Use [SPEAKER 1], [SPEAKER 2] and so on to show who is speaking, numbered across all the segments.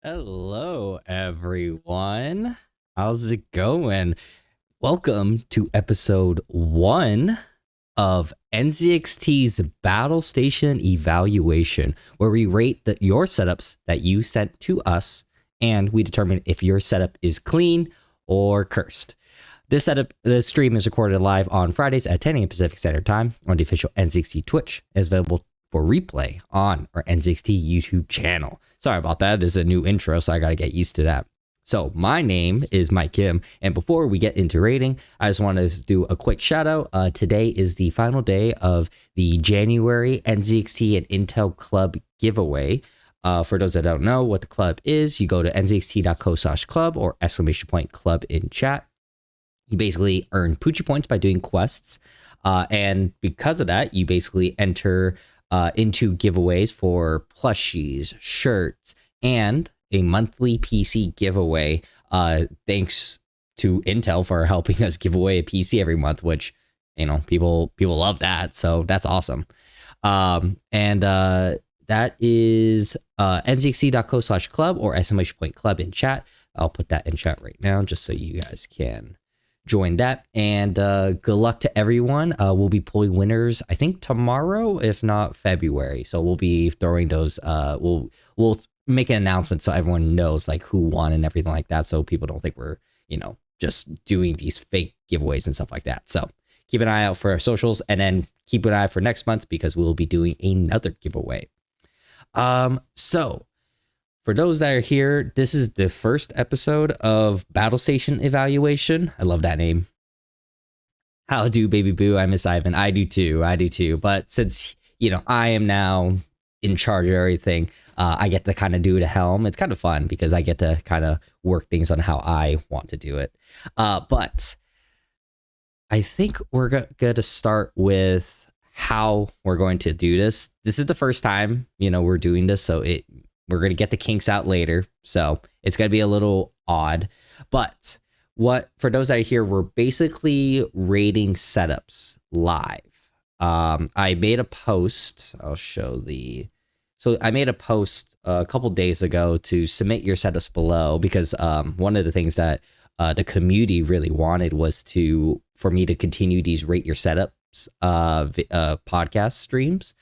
[SPEAKER 1] Hello, everyone. How's it going? Welcome to episode 1 of NZXT's Battlestation Evaluation, where we rate your setups that you sent to us, and we determine if your setup is clean or cursed. This stream is recorded live on Fridays at 10 a.m. Pacific Standard Time on the official NZXT Twitch. It is available for replay on our NZXT YouTube channel. Sorry about that. It is a new intro, so I got to get used to that. So my name is Mike Kim, and before we get into rating, I just want to do a quick shout out. Today is the final day of the January NZXT and Intel Club giveaway. For those that don't know what the club is, you go to nzxt.co/club or !club in chat. You basically earn Poochie points by doing quests, and because of that, you basically enter into giveaways for plushies, shirts, and a monthly PC giveaway. Thanks to Intel for helping us give away a PC every month, which, you know, people love that. So that's awesome. And that is nzxt.co/club or !club in chat. I'll put that in chat right now just so you guys can join that. And good luck to everyone. We'll be pulling winners, I think, tomorrow, if not February. So we'll be throwing those. We'll make an announcement so everyone knows like who won and everything like that, so people don't think we're, you know, just doing these fake giveaways and stuff like that. So keep an eye out for our socials, and then keep an eye out for next month because we'll be doing another giveaway. So for those that are here, this is the first episode of Battlestation Evaluation. I love that name. How do, baby boo? I miss Ivan. I do too. But since, you know, I am now in charge of everything, I get to kind of do the helm. It's kind of fun because I get to kind of work things on how I want to do it. But I think we're going to start with how we're going to do this. This is the first time, you know, we're doing this, so we're going to get the kinks out later, so it's going to be a little odd. But for those that are here, we're basically rating setups live. I made a post. I made a post a couple days ago to submit your setups below because one of the things that the community really wanted was for me to continue these rate your setups podcast streams.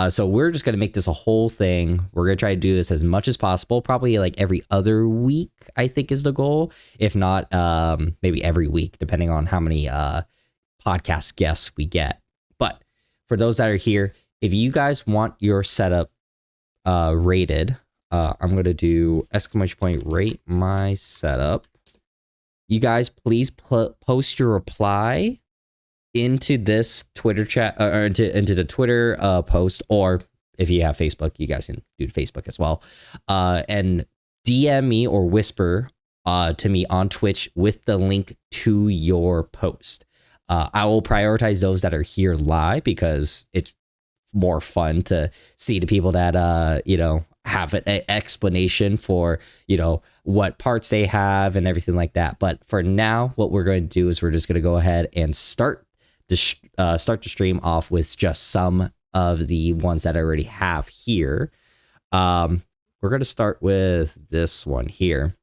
[SPEAKER 1] So we're just going to make this a whole thing. We're going to try to do this as much as possible, probably like every other week, I think is the goal. If not, maybe every week, depending on how many podcast guests we get. But for those that are here, if you guys want your setup rated, I'm going to do !rate my setup. You guys, please post your reply into this Twitter chat or into the Twitter post, or if you have Facebook, you guys can do Facebook as well, and DM me or whisper to me on Twitch with the link to your post. I will prioritize those that are here live because it's more fun to see the people that you know, have an explanation for, you know, what parts they have and everything like that. But for now, what we're going to do is we're just going to go ahead and start the stream off with just some of the ones that I already have here. We're going to start with this one here.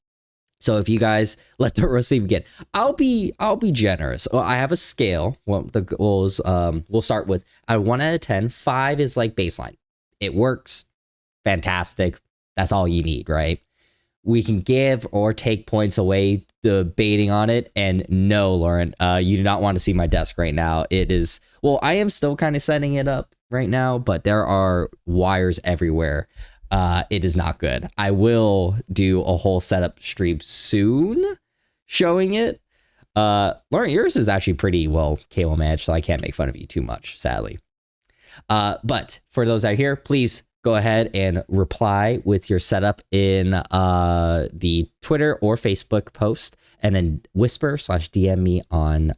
[SPEAKER 1] So if you guys let the roasting begin, I'll be generous. Well, I have a scale. Well, the goals, we'll start with 1 out of 10. 5 is like baseline. It works. Fantastic. That's all you need, right? We can give or take points away debating on it. And no, Lauren, you do not want to see my desk right now. It is, well, I am still kind of setting it up right now, but there are wires everywhere. It is not good. I will do a whole setup stream soon showing it. Lauren, yours is actually pretty well cable managed, so I can't make fun of you too much, sadly. But for those out here, please go ahead and reply with your setup in the Twitter or Facebook post, and then whisper/DM me on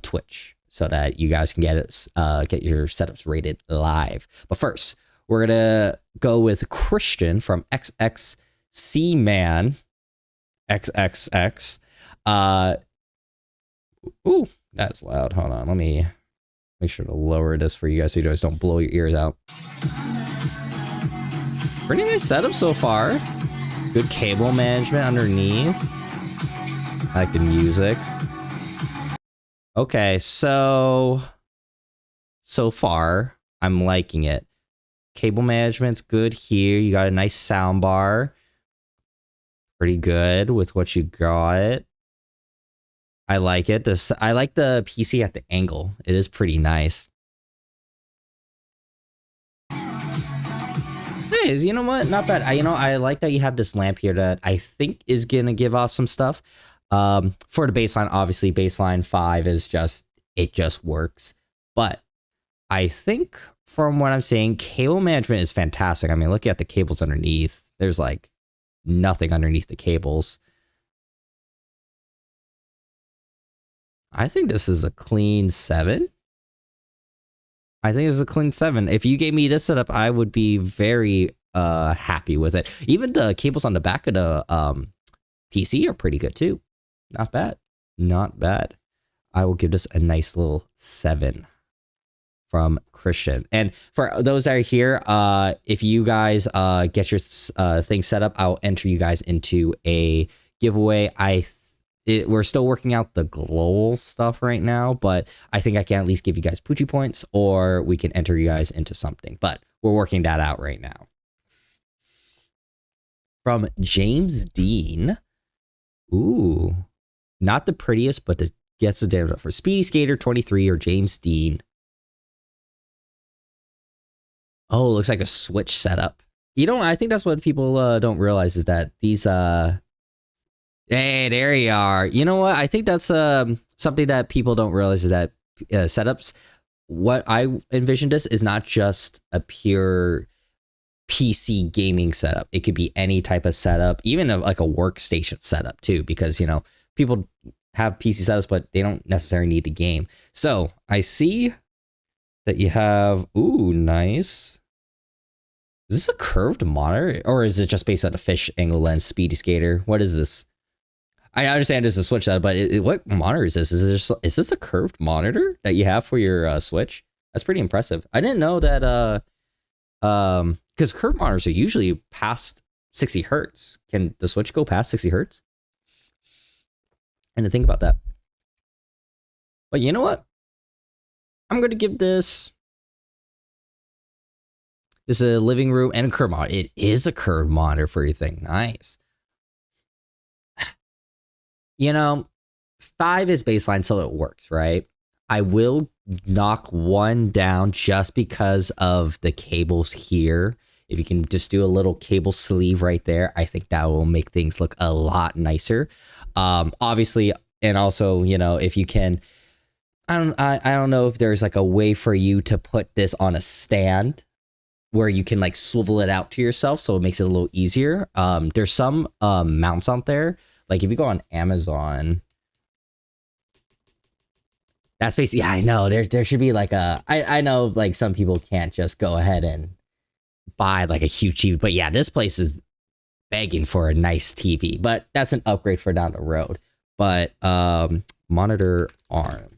[SPEAKER 1] Twitch so that you guys can get your setups rated live. But first, we're gonna go with Christian from XXC Man XXX. Ooh, that's loud. Hold on, let me make sure to lower this for you guys so you guys don't blow your ears out. Pretty nice setup so far. Good cable management underneath. I like the music. Okay, so far, I'm liking it. Cable management's good here. You got a nice sound bar. Pretty good with what you got. I like it. I like the PC at the angle. It is pretty nice. It is, you know what? Not bad. I like that you have this lamp here that I think is gonna give off some stuff. For the baseline, obviously, baseline 5 is it just works. But I think from what I'm saying, cable management is fantastic. I mean, look at the cables underneath. There's like nothing underneath the cables. I think this is a clean 7. I think it's a clean 7. If you gave me this setup, I would be very happy with it. Even the cables on the back of the PC are pretty good too. Not bad. Not bad. I will give this a nice little 7 from Christian. And for those that are here, if you guys get your thing set up, I'll enter you guys into a giveaway. We're still working out the global stuff right now, but I think I can at least give you guys Poochie points, or we can enter you guys into something. But we're working that out right now. From James Dean. Ooh. Not the prettiest, but gets the damn for Speedy Skater 23 or James Dean. Oh, looks like a Switch setup. I think that's what people don't realize is that these hey, there you are. You know what? I think that's something that people don't realize is that setups, what I envisioned this is not just a pure PC gaming setup. It could be any type of setup, even like a workstation setup too, because, people have PC setups, but they don't necessarily need to game. So I see that you have, ooh, nice. Is this a curved monitor, or is it just based on a fish angle lens Speedy Skater? What is this? I understand it's a Switch setup, but what monitor is this? Is this a curved monitor that you have for your Switch? That's pretty impressive. I didn't know that, because curved monitors are usually past 60 hertz. Can the Switch go past 60 hertz? And to think about that. But you know what? I'm going to give this a living room and a curved monitor. It is a curved monitor for your thing. Nice. 5 is baseline, so it works, right? I will knock 1 down just because of the cables here. If you can just do a little cable sleeve right there, I think that will make things look a lot nicer. Obviously, and also, if you can, I don't know if there's like a way for you to put this on a stand where you can like swivel it out to yourself, so it makes it a little easier. There's some mounts out there. Like if you go on Amazon, that's basically, yeah, I know there should be like I know like some people can't just go ahead and buy like a huge TV, but yeah, this place is begging for a nice TV, but that's an upgrade for down the road. But monitor arm,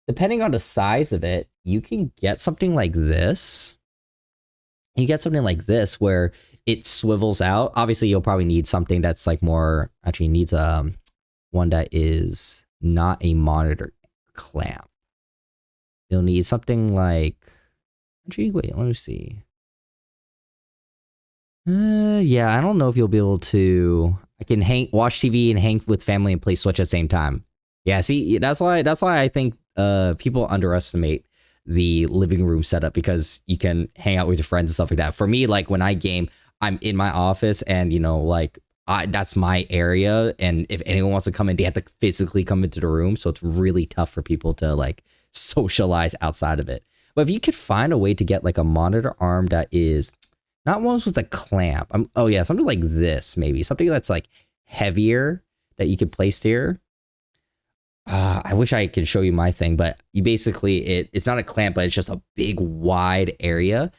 [SPEAKER 1] depending on the size of it, you can get something like this. You get something like this where it swivels out. Obviously, you'll probably need something that's like more, actually needs one that is not a monitor clamp. You'll need something like, actually, wait, let me see. Yeah, I don't know if you'll be able to. I can watch TV and hang with family and play Switch at the same time. Yeah, see, that's why I think people underestimate the living room setup, because you can hang out with your friends and stuff like that. For me, like when I game, I'm in my office and that's my area, and if anyone wants to come in, they have to physically come into the room, so it's really tough for people to like socialize outside of it. But if you could find a way to get like a monitor arm that is not one with a clamp, oh yeah, something like this, maybe something that's like heavier that you could place here. I wish I could show you my thing, but you basically, it's not a clamp, but it's just a big wide area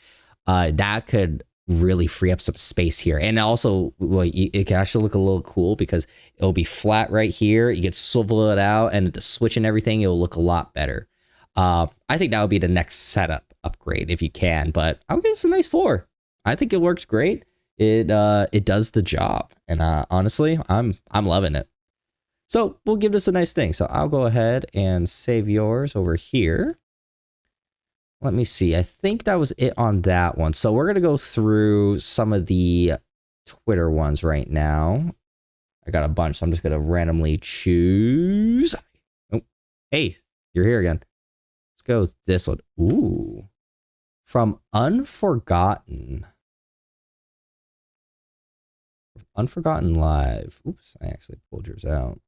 [SPEAKER 1] that could really free up some space here. And also, well, it can actually look a little cool because it'll be flat right here. You can swivel it out, and the Switch and everything, it'll look a lot better. I think that would be the next setup upgrade if you can, but I would give this a nice 4. I think it works great. it does the job, and honestly, I'm loving it. So we'll give this a nice thing. So I'll go ahead and save yours over here. Let me see. I think that was it on that one. So we're going to go through some of the Twitter ones right now. I got a bunch, so I'm just going to randomly choose. Oh, hey, you're here again. Let's go with this one. Ooh. From Unforgotten. Unforgotten Live. Oops, I actually pulled yours out.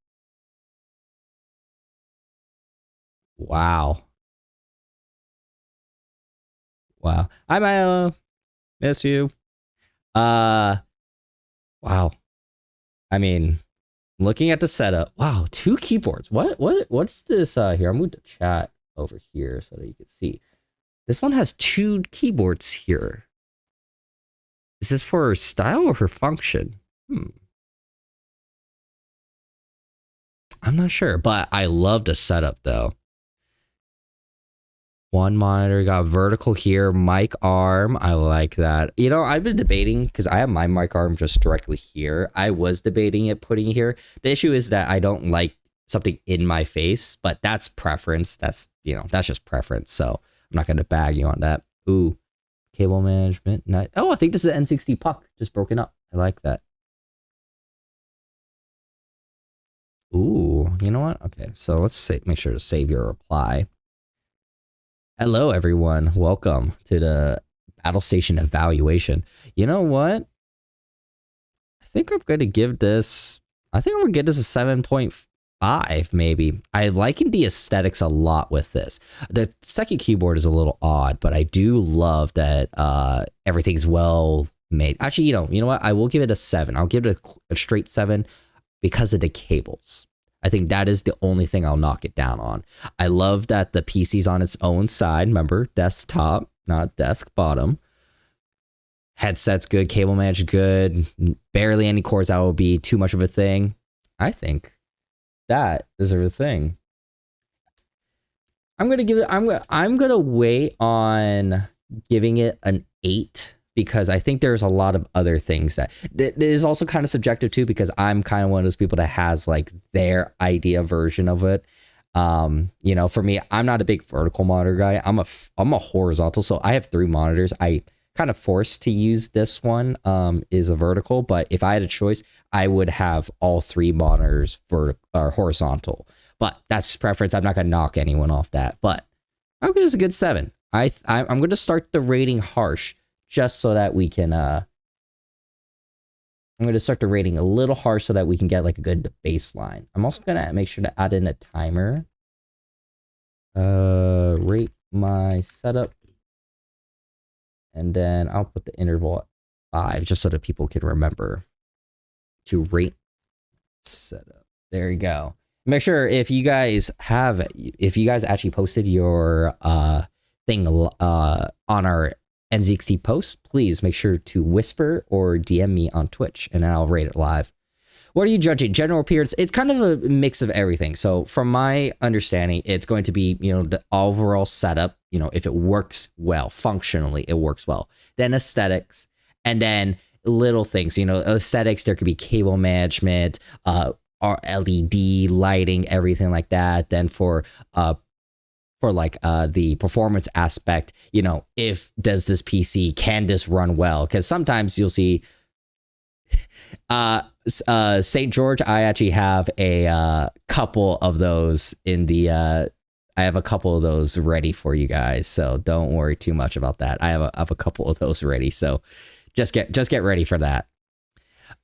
[SPEAKER 1] Wow. Wow. Hi, Milo. Miss you. Wow. I mean, looking at the setup. Wow, 2 keyboards. What's this here? I'll move the chat over here so that you can see. This one has 2 keyboards here. Is this for style or for function? I'm not sure, but I love the setup though. One monitor, got vertical here, mic arm. I like that. You know, I've been debating because I have my mic arm just directly here. I was debating it putting it here. The issue is that I don't like something in my face, but that's preference. That's, you know, that's just preference. So I'm not going to bag you on that. Ooh, cable management. Oh, I think this is an N60 puck just broken up. I like that. Ooh, you know what? Okay, so let's make sure to save your reply. Hello, everyone. Welcome to the Battlestation Evaluation. You know what? I think I'm going to give this... I think I'm going to give this a 7.5, maybe. I liking the aesthetics a lot with this. The second keyboard is a little odd, but I do love that everything's well made. Actually, you know what? I will give it a 7. I'll give it a straight 7 because of the cables. I think that is the only thing I'll knock it down on. I love that the PC's on its own side. Remember, desktop, not desk bottom. Headset's good. Cable management good. Barely any cords that will be too much of a thing. I think that is a thing. I'm gonna give it. I'm gonna wait on giving it an 8. Because I think there's a lot of other things that is also kind of subjective too, because I'm kind of one of those people that has like their idea version of it. You know, for me, I'm not a big vertical monitor guy. I'm a horizontal. So I have 3 monitors. I kind of forced to use this one is a vertical, but if I had a choice, I would have all 3 monitors or horizontal. But that's just preference. I'm not going to knock anyone off that, but I'm going to a good 7. I'm going to start the rating harsh. Just so that we can, I'm going to start the rating a little harsh so that we can get like a good baseline. I'm also going to make sure to add in a timer. Rate my setup. And then I'll put the interval at 5 just so that people can remember to rate setup. There you go. Make sure if you guys actually posted your thing on our NZXT post, please make sure to whisper or DM me on Twitch and I'll rate it live. What are you judging? General appearance? It's kind of a mix of everything. So from my understanding, it's going to be, you know, the overall setup, you know, if it works well, functionally, it works well. Then aesthetics, and then little things, you know, aesthetics, there could be cable management, or LED lighting, everything like that. Then for like the performance aspect, you know, does this PC, can this run well? Because sometimes you'll see St. George, I actually have a couple of those in the I have a couple of those ready for you guys, so don't worry too much about that. I have a couple of those ready, so just get ready for that.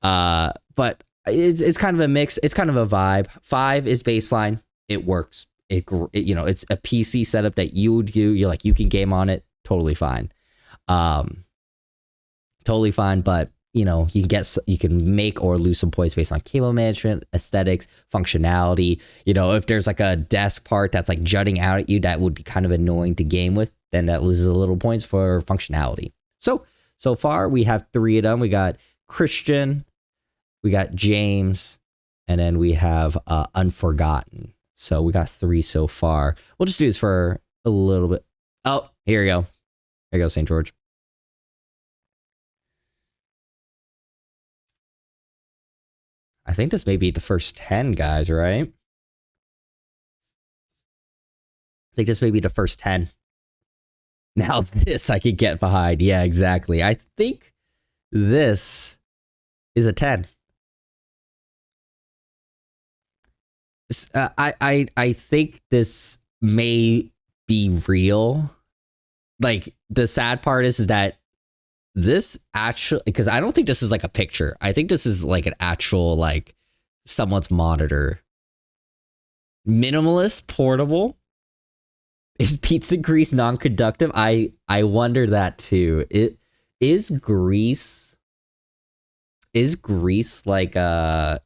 [SPEAKER 1] But it's kind of a mix, it's kind of a vibe. 5 is baseline, it works. It, you know, it's a PC setup that you would do. You're like, you can game on it, totally fine, totally fine. But you know, you can make or lose some points based on cable management, aesthetics, functionality. You know, if there's like a desk part that's like jutting out at you, that would be kind of annoying to game with. Then that loses a little points for functionality. So far we have 3 of them. We got Christian, we got James, and then we have Unforgotten. So we got 3 so far. We'll just do this for a little bit. Oh, here you go. There you go, St. George. I think this may be the first 10, guys, right? I think this may be the first 10. Now this I could get behind. Yeah, exactly. I think this is a 10. I think this may be real. Like, the sad part is that this actually, because I don't think this is like a picture. I think this is like an actual, like, someone's monitor. Minimalist, portable. Is pizza grease non-conductive? I wonder that too. It is grease. Is grease like the,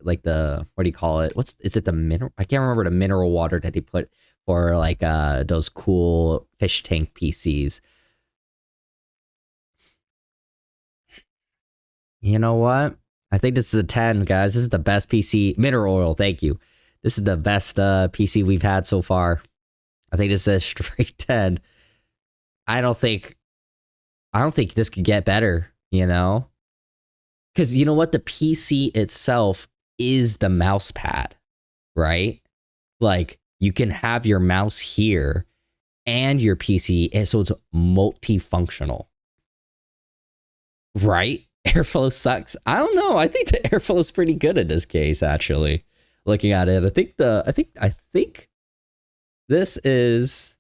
[SPEAKER 1] what do you call it? Is it the mineral? I can't remember the mineral water that they put for like those cool fish tank PCs. You know what? I think this is a 10, guys. This is the best PC. Mineral oil, thank you. This is the best PC we've had so far. I think this is a straight 10. I don't think this could get better, you know? Because you know what? The PC itself is the mouse pad, right? Like, you can have your mouse here and your PC, and so it's multifunctional, right? Airflow sucks. I don't know. I think the airflow is pretty good in this case, actually. Looking at it, I think this is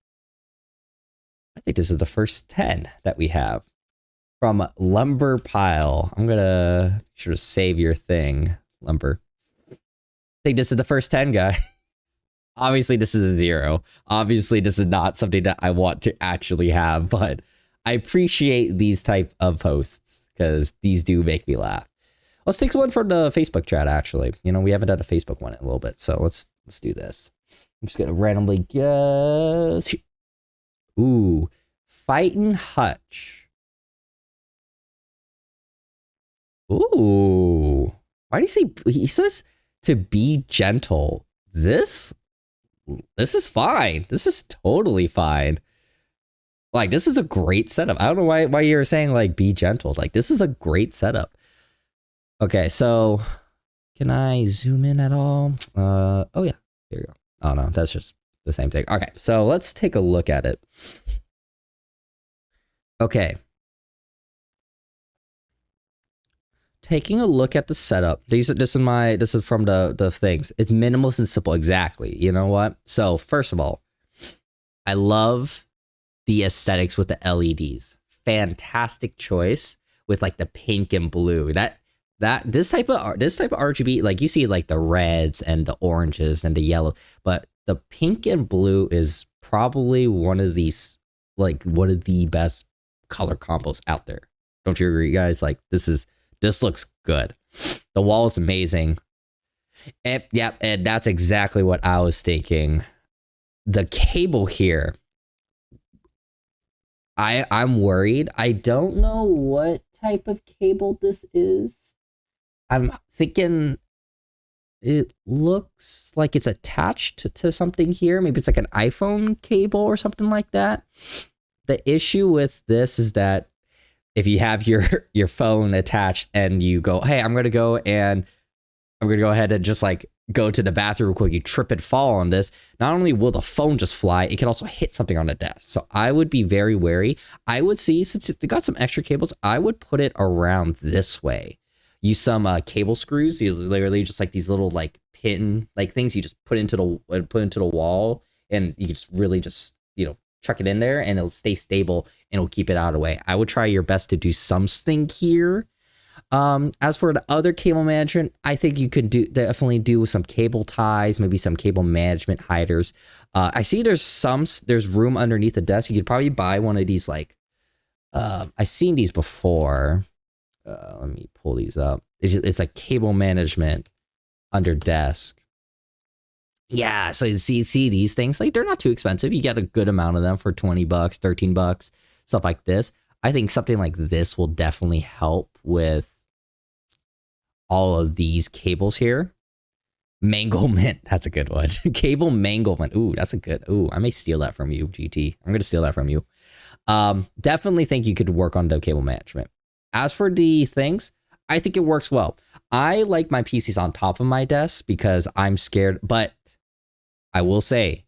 [SPEAKER 1] the first 10 that we have from Lumber Pile. I'm gonna sure to save your thing, Lumber. I think this is the first 10, guy. Obviously, this is a 0. Obviously, this is not something that I want to actually have, but I appreciate these type of posts because these do make me laugh. Let's take one from the Facebook chat, actually. You know, we haven't done a Facebook one in a little bit, so let's do this. I'm just gonna randomly guess. Ooh, Fightin' Hutch. Ooh, why do you say? He says to be gentle. This is fine. This is totally fine. Like, this is a great setup. I don't know why you're saying like be gentle. Like, this is a great setup. Okay, so can I zoom in at all? Oh yeah, there you go. Oh no, that's just the same thing. Okay, so let's take a look at it. Okay. Taking a look at the setup. This is from the things. It's minimalist and simple. Exactly. You know what? So first of all, I love the aesthetics with the LEDs. Fantastic choice with like the pink and blue. This type of RGB, like you see like the reds and the oranges and the yellow, but the pink and blue is probably one of the best color combos out there. Don't you agree, guys? Like, this looks good. The wall is amazing. And that's exactly what I was thinking. The cable here, I'm worried. I don't know what type of cable this is. I'm thinking it looks like it's attached to something here. Maybe it's like an iPhone cable or something like that. The issue with this is that if you have your phone attached and you go, hey, I'm going to go ahead and just like go to the bathroom real quick, you trip and fall on this, not only will the phone just fly, it can also hit something on the desk. So I would be very wary. I would see, since they got some extra cables, I would put it around this way. Use some cable screws. You literally just like these little like pin like things you just put into the wall, and you just really just, you know, chuck it in there and it'll stay stable and it'll keep it out of the way. I would try your best to do something here. As for the other cable management, I think you could definitely do some cable ties, maybe some cable management hiders. I see there's room underneath the desk. You could probably buy one of these, like, I've seen these before. Let me pull these up. It's like cable management under desk. Yeah, so you see these things, like, they're not too expensive. You get a good amount of them for $20, $13, stuff like this. I think something like this will definitely help with all of these cables here. Manglement, that's a good one. Cable manglement. Ooh, that's a good. Ooh, I may steal that from you, GT. I'm going to steal that from you. Definitely think you could work on the cable management. As for the things, I think it works well. I like my PCs on top of my desk because I'm scared. But I will say,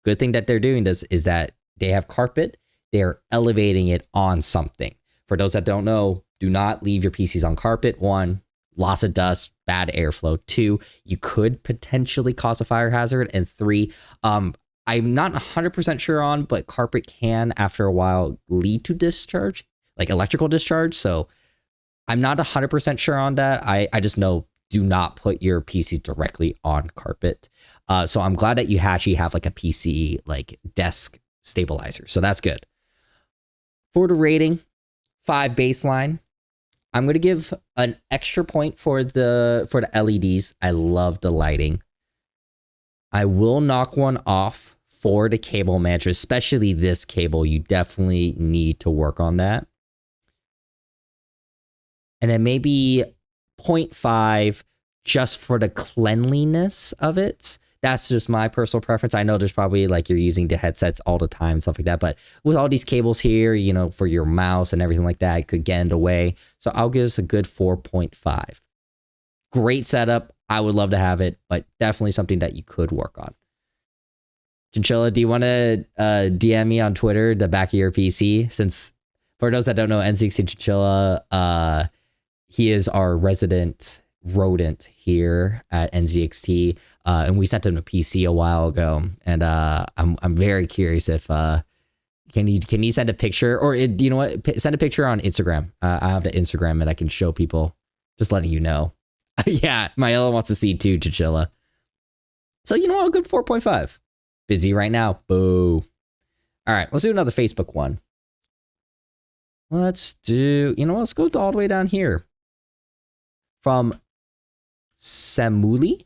[SPEAKER 1] good thing that they're doing this is that they have carpet. They're elevating it on something. For those that don't know, do not leave your PCs on carpet. 1, lots of dust, bad airflow. 2, you could potentially cause a fire hazard. And 3, I'm not 100% sure on, but carpet can, after a while, lead to discharge, like electrical discharge. So I'm not 100% sure on that. I just know, do not put your PC directly on carpet. So I'm glad that you actually have like a PC like desk stabilizer. So that's good. For the rating, 5 baseline. I'm going to give an extra point for the LEDs. I love the lighting. I will knock one off for the cable management, especially this cable. You definitely need to work on that. And then maybe 0.5 just for the cleanliness of it. That's just my personal preference. I know there's probably like you're using the headsets all the time and stuff like that, but with all these cables here, you know, for your mouse and everything like that, it could get in the way. So I'll give us a good 4.5. Great setup. I would love to have it, but definitely something that you could work on. Chinchilla, do you want to DM me on Twitter the back of your PC? Since for those that don't know, NZXT Chinchilla, he is our resident rodent here at NZXT, and we sent him a PC a while ago, and I'm very curious if can you send a picture, or you know what, send a picture on Instagram. I have the Instagram and I can show people, just letting you know. Yeah, Myella wants to see too, Chinchilla. So you know what, a good 4.5. Busy right now. Boo. All right, let's do another Facebook one. Let's do, you know, let's go all the way down here. From Samuli.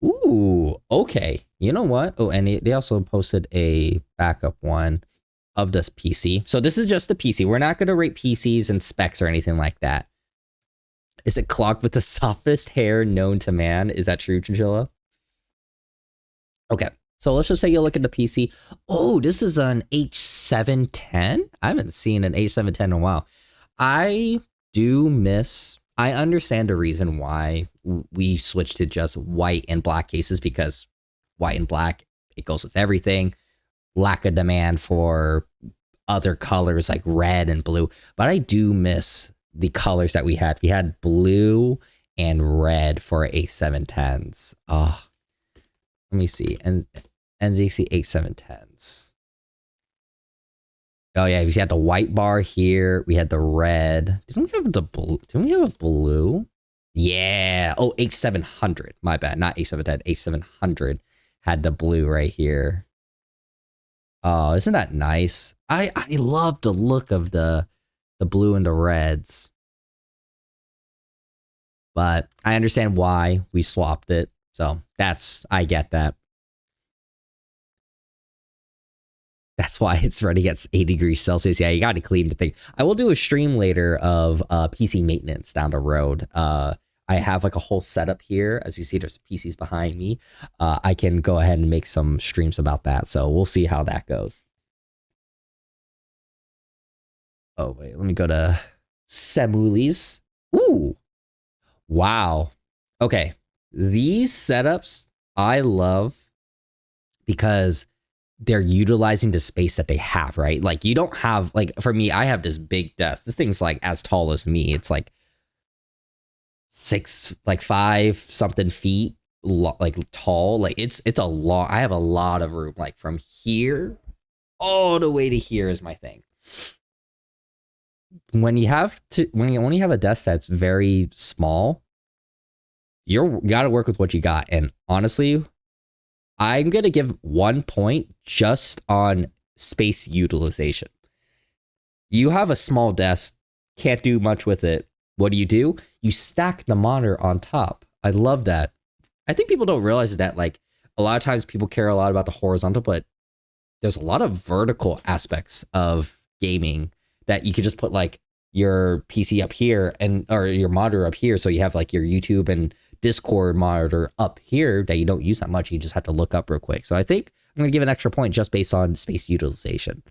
[SPEAKER 1] Ooh, okay. You know what? Oh, and they also posted a backup one of this PC. So this is just the PC. We're not going to rate PCs and specs or anything like that. Is it clogged with the softest hair known to man? Is that true, Chinchilla? Okay. So let's just say you look at the PC. Oh, this is an H710. I haven't seen an H710 in a while. I understand the reason why we switched to just white and black cases, because white and black, it goes with everything. Lack of demand for other colors like red and blue. But I do miss the colors that we had. We had blue and red for A710s. Oh, let me see. And NZXT A710s. Oh yeah, we had the white bar here. We had the red. Didn't we have the blue? Didn't we have a blue? Yeah. Oh, H700. My bad. Not A710. A700 had the blue right here. Oh, isn't that nice? I love the look of the blue and the reds. But I understand why we swapped it. So I get that. That's why it's running at 80 degrees Celsius. Yeah, you got to clean the thing. I will do a stream later of PC maintenance down the road. I have like a whole setup here. As you see, there's PCs behind me. I can go ahead and make some streams about that. So we'll see how that goes. Oh, wait. Let me go to Semuli's. Ooh. Wow. Okay. These setups I love because they're utilizing the space that they have, right? Like you don't have, like for me, I have this big desk. This thing's like as tall as me. It's like 5 something feet, like tall. Like it's a lot. I have a lot of room. Like from here all the way to here is my thing. When you only have a desk that's very small, you got to work with what you got. And honestly, I'm going to give 1 point just on space utilization. You have a small desk, can't do much with it. What do? You stack the monitor on top. I love that. I think people don't realize that, like, a lot of times people care a lot about the horizontal, but there's a lot of vertical aspects of gaming that you could just put like your PC up here or your monitor up here. So you have like your YouTube and Discord monitor up here that you don't use that much. You just have to look up real quick. So I think I'm going to give an extra point just based on space utilization.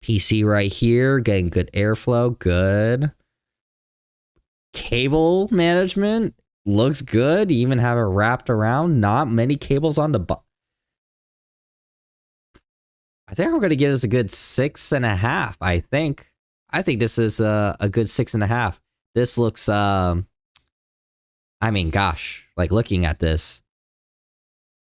[SPEAKER 1] PC right here, getting good airflow, good. Cable management looks good. You even have it wrapped around. Not many cables on the I think we're going to give this a good 6.5. I think this is a good 6.5. This looks, I mean, gosh, like looking at this,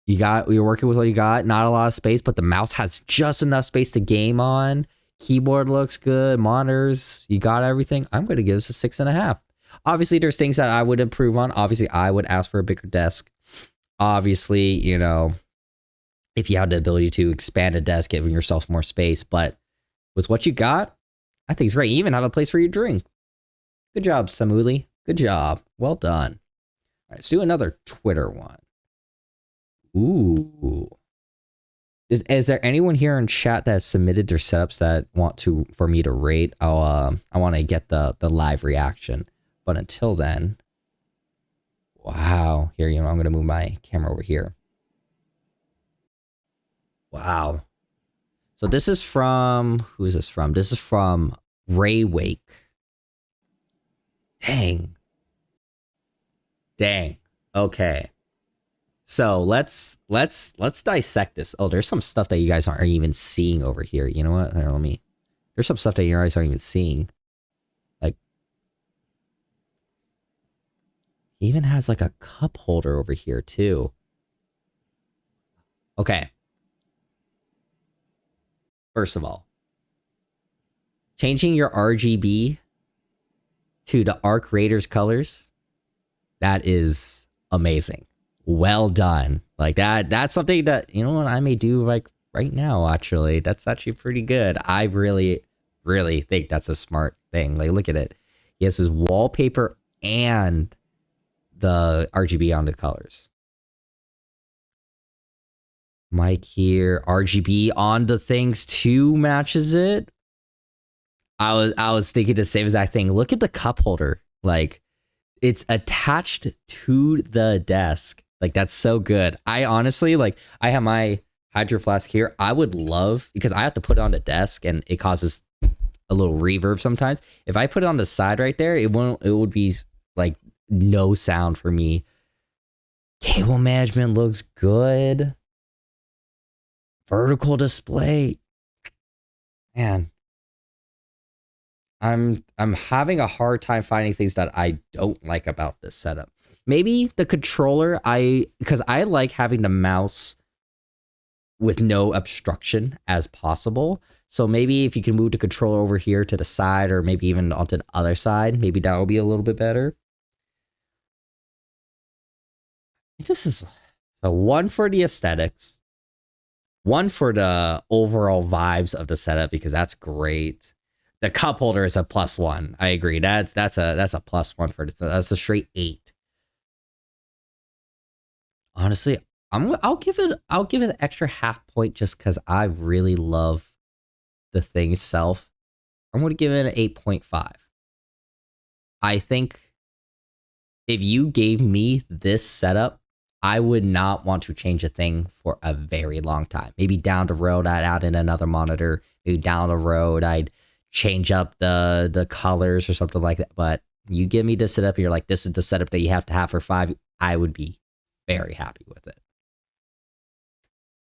[SPEAKER 1] you're working with what you got. Not a lot of space, but the mouse has just enough space to game on. Keyboard looks good. Monitors, you got everything. I'm going to give this a 6.5. Obviously, there's things that I would improve on. Obviously, I would ask for a bigger desk. Obviously, you know, if you have the ability to expand a desk, giving yourself more space. But with what you got, I think it's great. You even have a place for your drink. Good job, Samuli. Good job. Well done. All right, let's do another Twitter one. Ooh. Is there anyone here in chat that has submitted their setups that want for me to rate? I want to get the live reaction. But until then, wow. Here, I'm gonna move my camera over here. Wow. So this is from, who is this from? This is from Ray Wake. Dang. Okay. So let's dissect this. Oh, there's some stuff that you guys aren't even seeing over here. You know what? Here, there's some stuff that you guys aren't even seeing. Like, he even has like a cup holder over here too. Okay. First of all, changing your RGB to the Arc Raiders colors, that is amazing. Well done. Like that's something that, you know what, I may do like right now, actually. That's actually pretty good. I really, really think that's a smart thing. Like, look at it. He has his wallpaper and the RGB on the colors. Mic here, RGB on the things too matches it. I was thinking the same exact thing. Look at the cup holder. Like, it's attached to the desk. Like, that's so good. I honestly, like, I have my Hydro Flask here. I would love, because I have to put it on the desk and it causes a little reverb sometimes. If I put it on the side right there, it would be like no sound for me. Cable management looks good. Vertical display. Man. I'm having a hard time finding things that I don't like about this setup. Maybe the controller, because I like having the mouse with no obstruction as possible. So maybe if you can move the controller over here to the side, or maybe even onto the other side, maybe that will be a little bit better. This is so one for the aesthetics, one for the overall vibes of the setup, because that's great. The cup holder is a +1. I agree. That's a +1 for this. That's a straight 8. Honestly, I'll give it an extra half point just because I really love the thing itself. I'm going to give it an 8.5. I think if you gave me this setup, I would not want to change a thing for a very long time. Maybe down the road, I'd add in another monitor. Maybe down the road, I'd change up the colors or something like that. But you give me this setup and you're like, this is the setup that you have to have for 5, I would be very happy with it.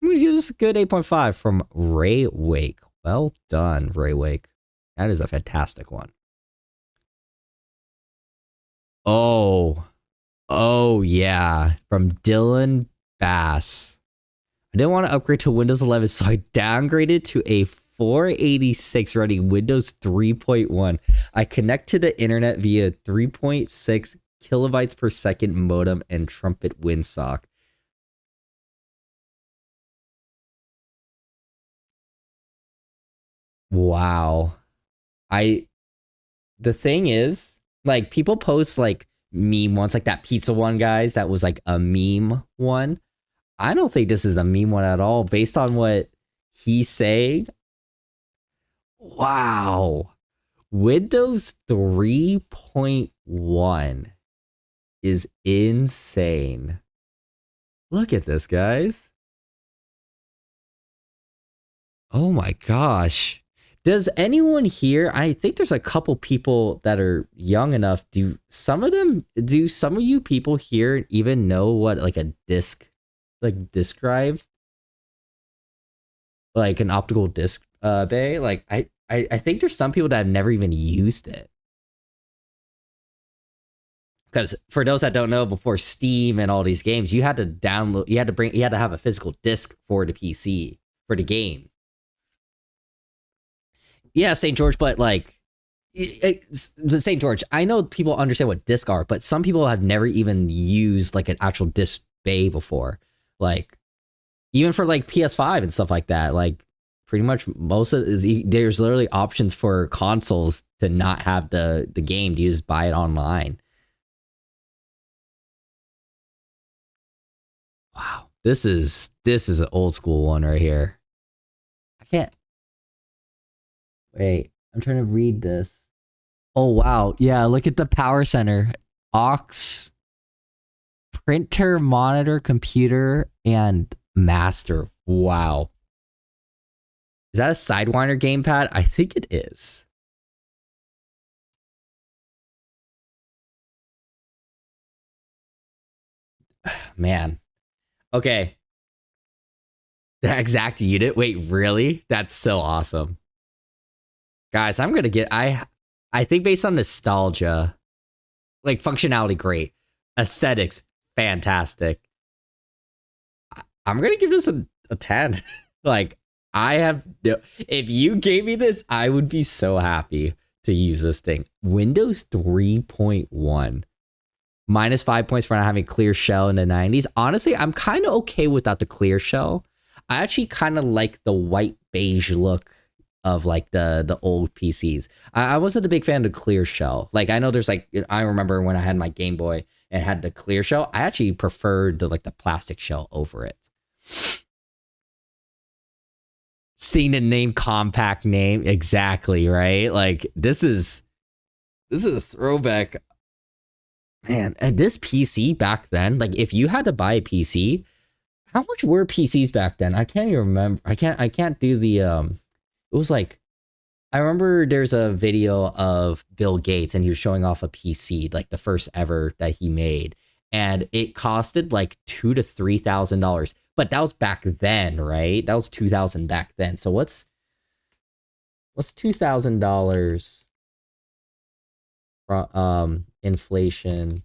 [SPEAKER 1] I'm going to give this a good 8.5 from Ray Wake. Well done, Ray Wake. That is a fantastic one. Oh yeah, from Dylan Bass. I didn't want to upgrade to Windows 11, so I downgraded to a 486 running Windows 3.1. I connect to the internet via 3.6 kilobytes per second modem and Trumpet Windsock. Wow. The thing is, like, people post like meme ones, like that pizza one, guys, that was like a meme one. I don't think this is a meme one at all, based on what he's saying. Wow. Windows 3.1 is insane. Look at this, guys. Oh my gosh. Does anyone here? I think there's a couple people that are young enough. Do some of you people here even know what like a disk drive, like an optical disc bay? Like I think there's some people that have never even used it. Because for those that don't know, before Steam and all these games, you had to download, you had to have a physical disc for the PC for the game. Yeah, St. George, but like St. George, I know people understand what discs are, but some people have never even used like an actual disc bay before. Like even for like PS5 and stuff like that, like pretty much there's literally options for consoles to not have the game. You just buy it online. Wow, this is an old school one right here. I can't wait. I'm trying to read this. Oh wow, yeah. Look at the power center, aux, printer, monitor, computer, and master. Wow, is that a Sidewinder gamepad? I think it is. Man. Okay. The exact unit. Wait, really? That's so awesome. Guys, I'm gonna get I think based on nostalgia, like functionality, great. Aesthetics, fantastic. I'm gonna give this a 10. Like, if you gave me this, I would be so happy to use this thing. Windows 3.1. Minus 5 points for not having clear shell in the 90s. Honestly, I'm kind of okay without the clear shell. I actually kind of like the white beige look of like the old PCs. I wasn't a big fan of the clear shell. Like I know there's like, I remember when I had my Game Boy and had the clear shell, I actually preferred the plastic shell over it. Seeing the name, compact name, exactly, right? Like this is a throwback. Man, and this PC back then, like if you had to buy a PC, how much were PCs back then? I can't even remember. I can't do the it was like, I remember there's a video of Bill Gates and he was showing off a PC, like the first ever that he made, and it costed like $2,000 to $3,000. But that was back then, right? That was 2000 back then. So what's $2,000 from inflation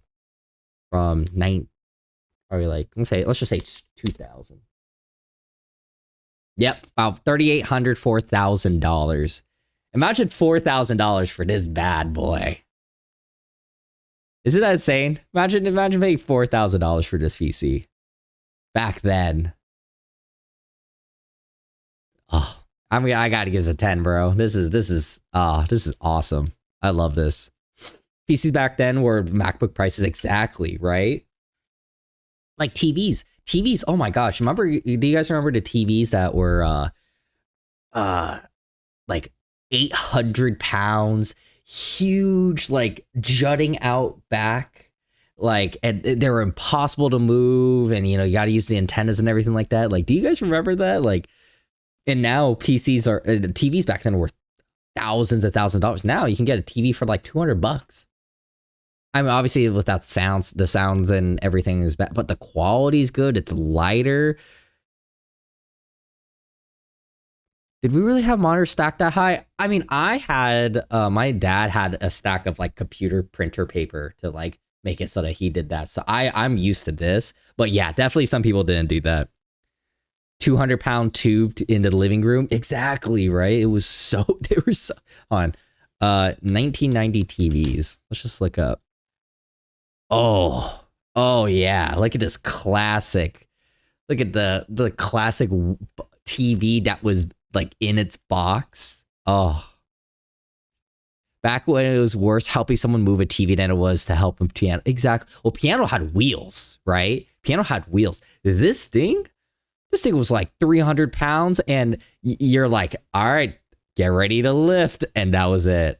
[SPEAKER 1] from probably like, let's just say 2000. Yep, about $3,800, $4,000. Imagine $4,000 for this bad boy. Isn't that insane? Imagine paying $4,000 for this PC back then. Oh, I gotta give this a 10, bro. This is awesome. I love this. PCs back then were MacBook prices, exactly, right? Like TVs. Oh my gosh. Do you guys remember the TVs that were like 800 pounds, huge, like jutting out back, like, and they were impossible to move, and you got to use the antennas and everything like that. Like, do you guys remember that? Like, and now TVs back then were thousands of $1,000s. Now you can get a TV for like $200. I mean, obviously without the sounds and everything is bad, but the quality is good. It's lighter. Did we really have monitors stacked that high? I mean, my dad had a stack of like computer printer paper to like make it so that he did that. So I'm used to this, but yeah, definitely some people didn't do that. 200-pound tube into the living room. Exactly, right? They were so on 1990 TVs. Let's just look up. Oh yeah, look at this classic. Look at the classic TV that was like in its box. Oh, back when it was worse helping someone move a TV than it was to help a piano. Exactly. Well, piano had wheels, right? Piano had wheels. This thing was like 300 pounds, and you're like, all right, get ready to lift, and that was it.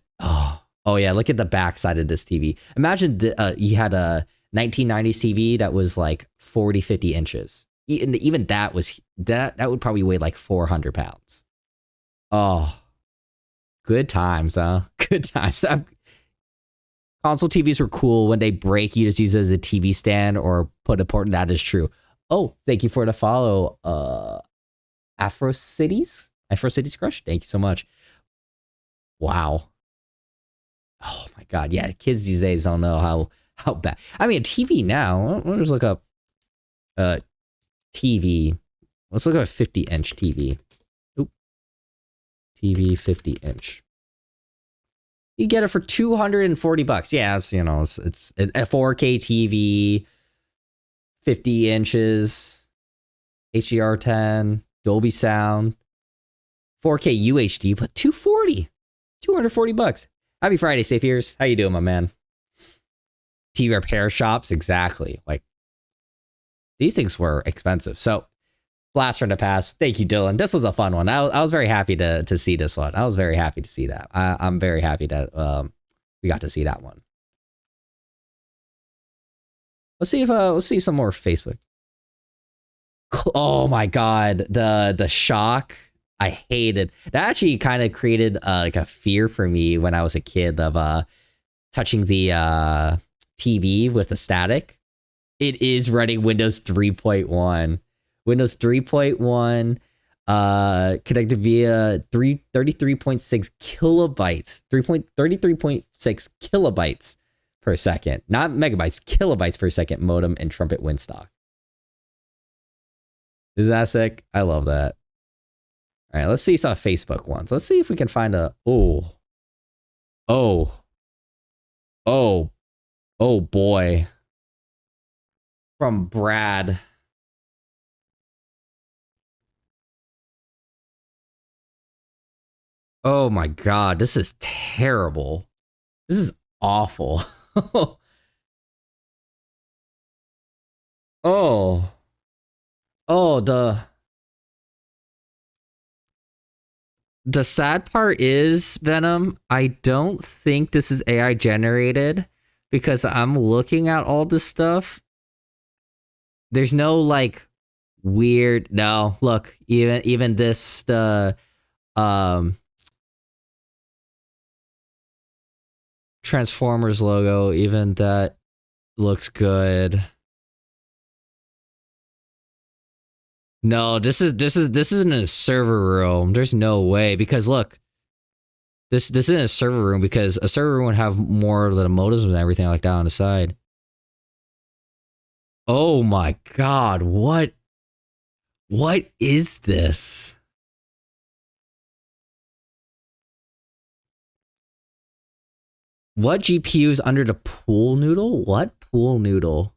[SPEAKER 1] Oh yeah, look at the backside of this TV. Imagine you had a 1990s TV that was like 40, 50 inches. Even that would probably weigh like 400 pounds. Oh, Good times, huh? Good times. Console TVs were cool. When they break, you just use it as a TV stand or put a port. That is true. Oh, thank you for the follow. Afro Cities Crush. Thank you so much. Wow. Oh my God. Yeah, kids these days don't know how bad. I mean, TV now. Let's look up TV. Let's look at a 50-inch TV. Oop. TV 50-inch. You get it for $240. Yeah, it's, it's a 4K TV, 50 inches, HDR10, Dolby Sound, 4K UHD, but $240. Happy Friday, safe ears. How you doing, my man? TV repair shops, exactly. Like, these things were expensive. So, blast from the past. Thank you, Dylan. This was a fun one. I was very happy to see this one. I was very happy to see that. I'm very happy that we got to see that one. Let's see some more Facebook. Oh my God, the shock. I hated that. Actually kind of created like a fear for me when I was a kid of touching the TV with the static. It is running Windows 3.1. Windows 3.1 connected via 33.6 kilobytes, 33.6 kilobytes per second, not megabytes, kilobytes per second modem and Trumpet Winstock. Isn't that sick? I love that. All right, let's see some Facebook ones. Let's see if we can find a oh boy, from Brad. Oh my God, this is terrible. This is awful. Oh, the sad part is, Venom, I don't think this is AI generated because I'm looking at all this stuff. There's no like weird, no, look, even this, Transformers logo, even that looks good. No, this isn't a server room. There's no way, because look, this isn't a server room, because a server room would have more of the modems and everything like that on the side. Oh my God, what is this? What GPU is under the pool noodle? What pool noodle?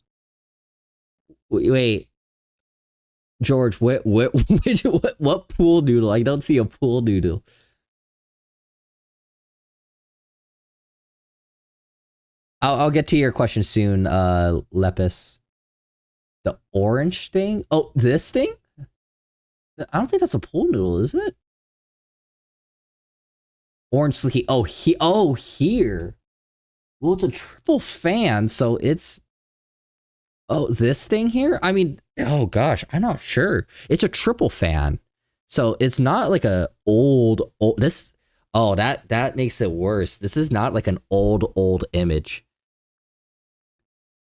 [SPEAKER 1] Wait. George, what pool noodle? I don't see a pool noodle. I'll get to your question soon, Lepis. The orange thing? Oh, this thing? I don't think that's a pool noodle, is it? Orange slicky. Oh, here. Well, it's a triple fan, so it's... Oh, this thing here? I mean, oh gosh, I'm not sure. It's a triple fan. So it's not like a old this. Oh, that makes it worse. This is not like an old image.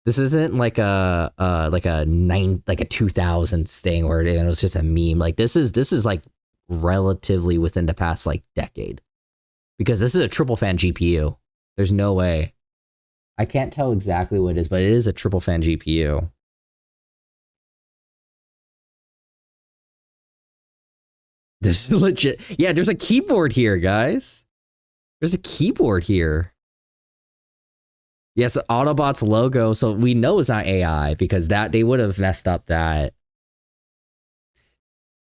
[SPEAKER 1] This isn't like a 2000s thing where it was just a meme. Like this is like relatively within the past like decade. Because this is a triple fan GPU. There's no way. I can't tell exactly what it is, but it is a triple fan GPU. This is legit. Yeah, there's a keyboard here, guys. There's a keyboard here. Yes, Autobot's logo, so we know it's not AI because that they would have messed up that.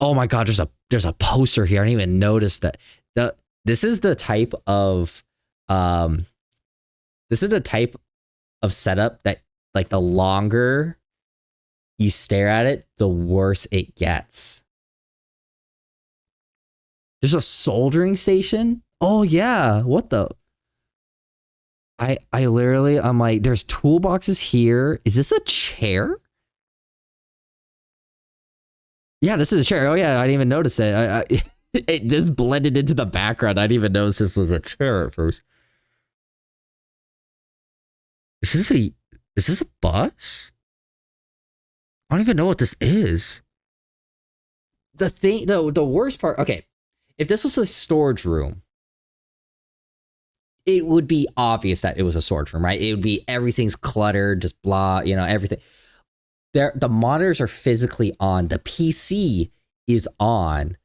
[SPEAKER 1] Oh my God, there's a poster here. I didn't even notice that. This is the type of setup that, like, the longer you stare at it, the worse it gets. There's a soldering station. Oh yeah, what the? I literally, I'm like, there's toolboxes here. Is this a chair? Yeah, this is a chair. Oh yeah, I didn't even notice it. It just blended into the background. I didn't even notice this was a chair at first. Is this a bus? I don't even know what this is. The worst part, okay, if this was a storage room, it would be obvious that it was a storage room, right? It would be everything's cluttered, just blah, everything. The monitors are physically on. The PC is on.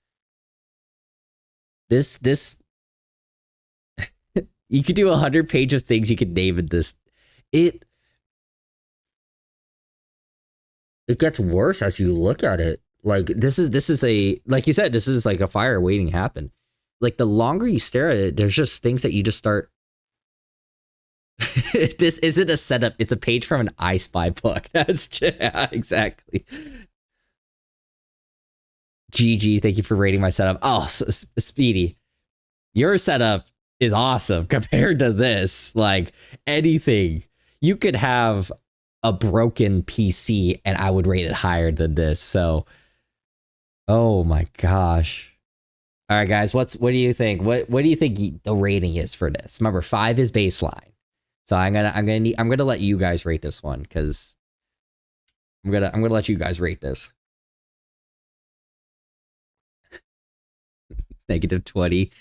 [SPEAKER 1] This you could do 100 page of things you could name in this. It gets worse as you look at it. Like this is a, like you said, this is like a fire waiting to happen. Like the longer you stare at it, there's just things that you just start. This isn't a setup. It's a page from an I Spy book. That's yeah, exactly. GG, thank you for rating my setup. Oh, Speedy, your setup is awesome compared to this. Like anything, you could have a broken PC and I would rate it higher than this. So, oh my gosh. All right, guys, what do you think? What do you think the rating is for this? Remember, 5 is baseline. So I'm gonna let you guys rate this one because I'm gonna let you guys rate this. -20.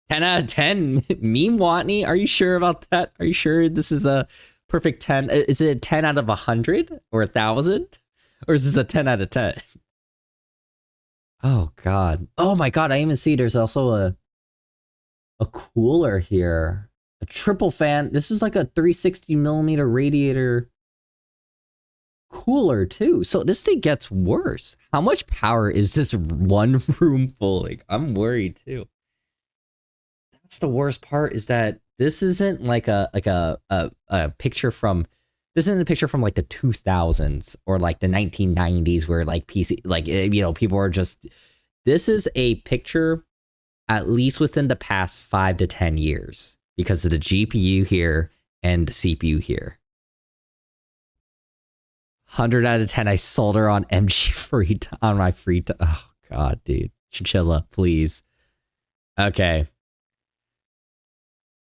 [SPEAKER 1] 10 out of 10. Meme Watney, are you sure about that? Are you sure this is a perfect 10? Is it a 10 out of 100 or 1,000? Or is this a 10 out of 10? Oh god. Oh my god, I even see there's also a cooler here. A triple fan. This is like a 360 millimeter radiator cooler too. So this thing gets worse. How much power is this one room pulling? I'm worried too. That's the worst part, is that this isn't like a picture from, this isn't a picture from like the 2000s or like the 1990s where like PC, like, people are just, this is a picture at least within the past 5 to 10 years because of the GPU here and the CPU here. 100 out of 10. I solder on MG on my free time. Oh god, dude. Chinchilla, please. Okay.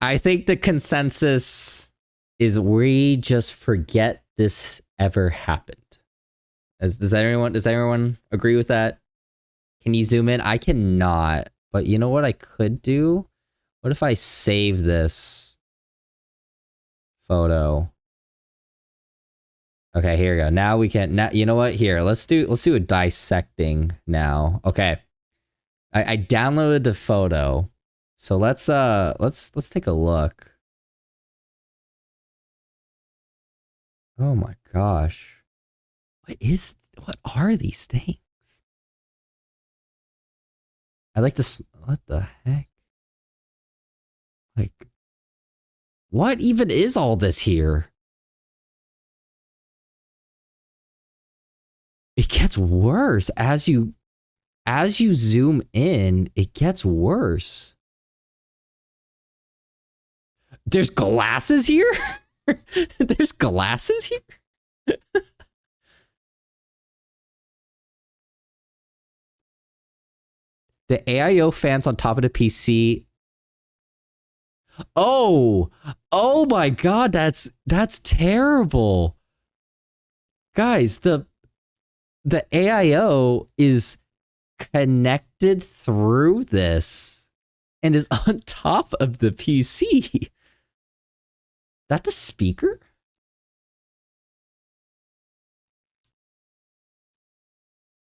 [SPEAKER 1] I think the consensus is we just forget this ever happened. Does everyone agree with that? Can you zoom in? I cannot. But you know what I could do? What if I save this photo? Okay, here we go. Now we can, now, you know what? Here, let's do a dissecting now. Okay. I downloaded the photo. So let's take a look. Oh my gosh. What are these things? I like this. What the heck? Like, what even is all this here? It gets worse as you zoom in, it gets worse. There's glasses here? There's glasses here? The AIO fans on top of the PC. Oh my god, that's terrible. Guys, the AIO is connected through this and is on top of the PC. That the speaker?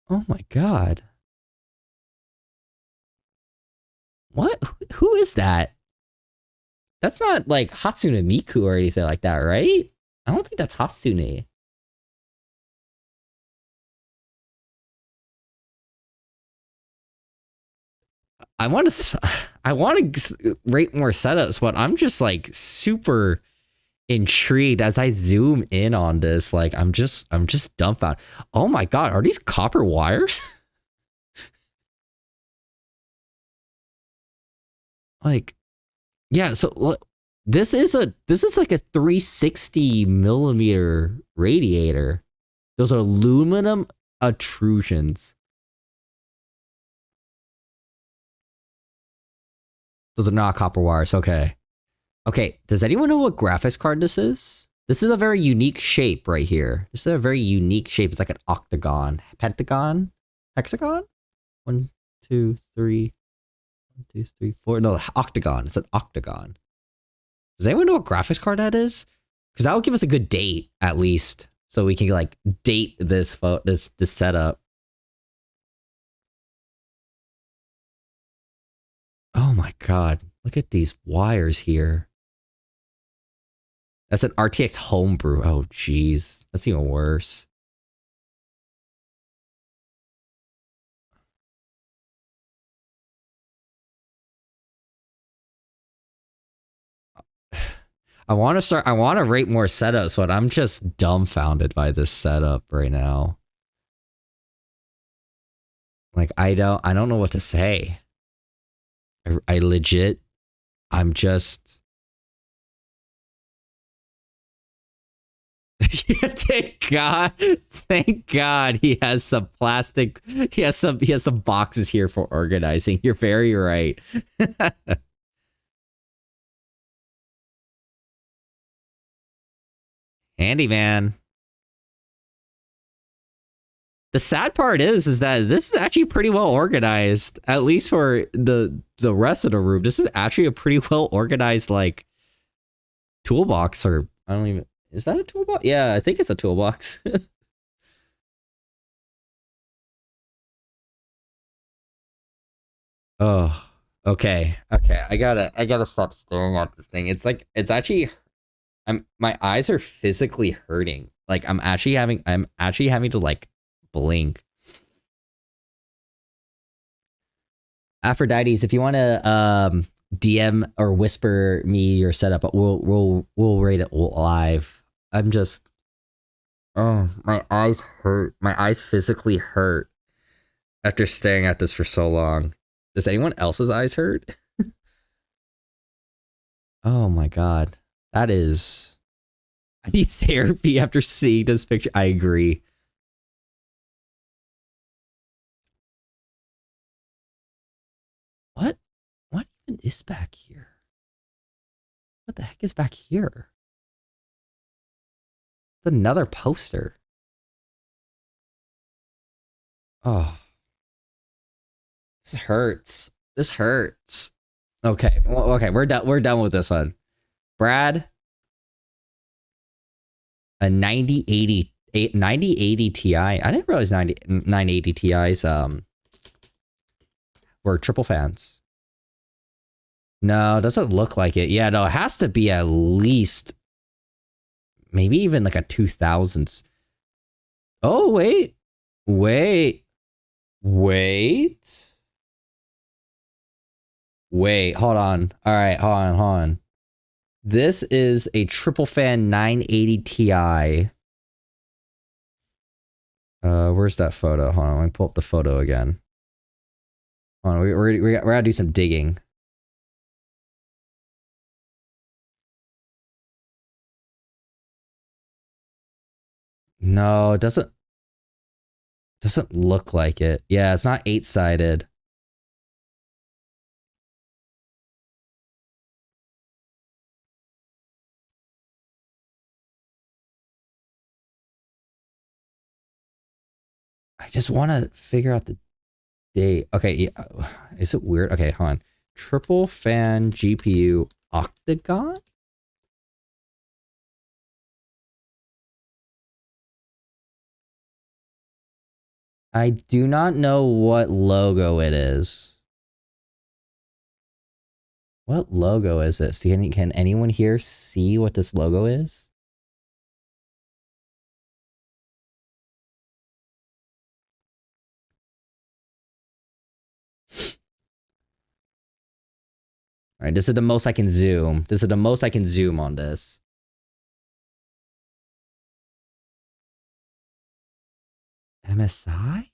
[SPEAKER 1] Oh my god. What? Who is that? That's not like Hatsune Miku or anything like that, right? I don't think that's Hatsune. I want to rate more setups, but I'm just like super intrigued as I zoom in on this. Like I'm just dumbfounded. Oh my god, are these copper wires? Like, yeah. So look, this is like a 360 millimeter radiator. Those are aluminum protrusions. Those are not copper wires. Okay. Okay. Does anyone know what graphics card this is? This is a very unique shape right here. This is a very unique shape. It's like an octagon, pentagon, hexagon. 1, 2, 3. 1, 2, 3, 4. No, octagon. It's an octagon. Does anyone know what graphics card that is? Because that would give us a good date, at least, so we can like date this this setup. Oh my god! Look at these wires here. That's an RTX homebrew. Oh jeez, that's even worse. I want to rate more setups, but I'm just dumbfounded by this setup right now. Like I don't know what to say. I legit, I'm just. Thank God he has some plastic. He has some boxes here for organizing. You're very right. Handyman. The sad part is that this is actually pretty well organized, at least for the rest of the room. This is actually a pretty well organized like toolbox, or I don't even, is that a toolbox? Yeah, I think it's a toolbox. Oh, okay. Okay. I gotta stop staring at this thing. It's like it's actually my eyes are physically hurting. Like I'm actually having to like blink. Aphrodites, if you want to DM or whisper me your setup, we'll rate it live. I'm just, oh, my eyes hurt. My eyes physically hurt after staring at this for so long. Does anyone else's eyes hurt? Oh my god. That is, I need therapy after seeing this picture. I agree. What? What even is back here? What the heck is back here? It's another poster. Oh, this hurts. This hurts. Okay. Well, okay, we're done. We're done with this one. Brad, a 9080 Ti. I didn't realize 980 Ti's were triple fans. No, it doesn't look like it. Yeah, no, it has to be at least maybe even like a 2000s. Oh, wait. Wait. Wait. Wait, hold on. All right, hold on. This is a triple fan 980 Ti. Where's that photo? Hold on, let me pull up the photo again. Hold on, we're gonna do some digging. No, it doesn't look like it. Yeah, it's not 8-sided. I just want to figure out the date. Okay, yeah. Is it weird? Okay, hold on. Triple fan GPU octagon? I do not know what logo it is. What logo is this? Can anyone here see what this logo is? All right, this is the most I can zoom. This is the most I can zoom on this. MSI?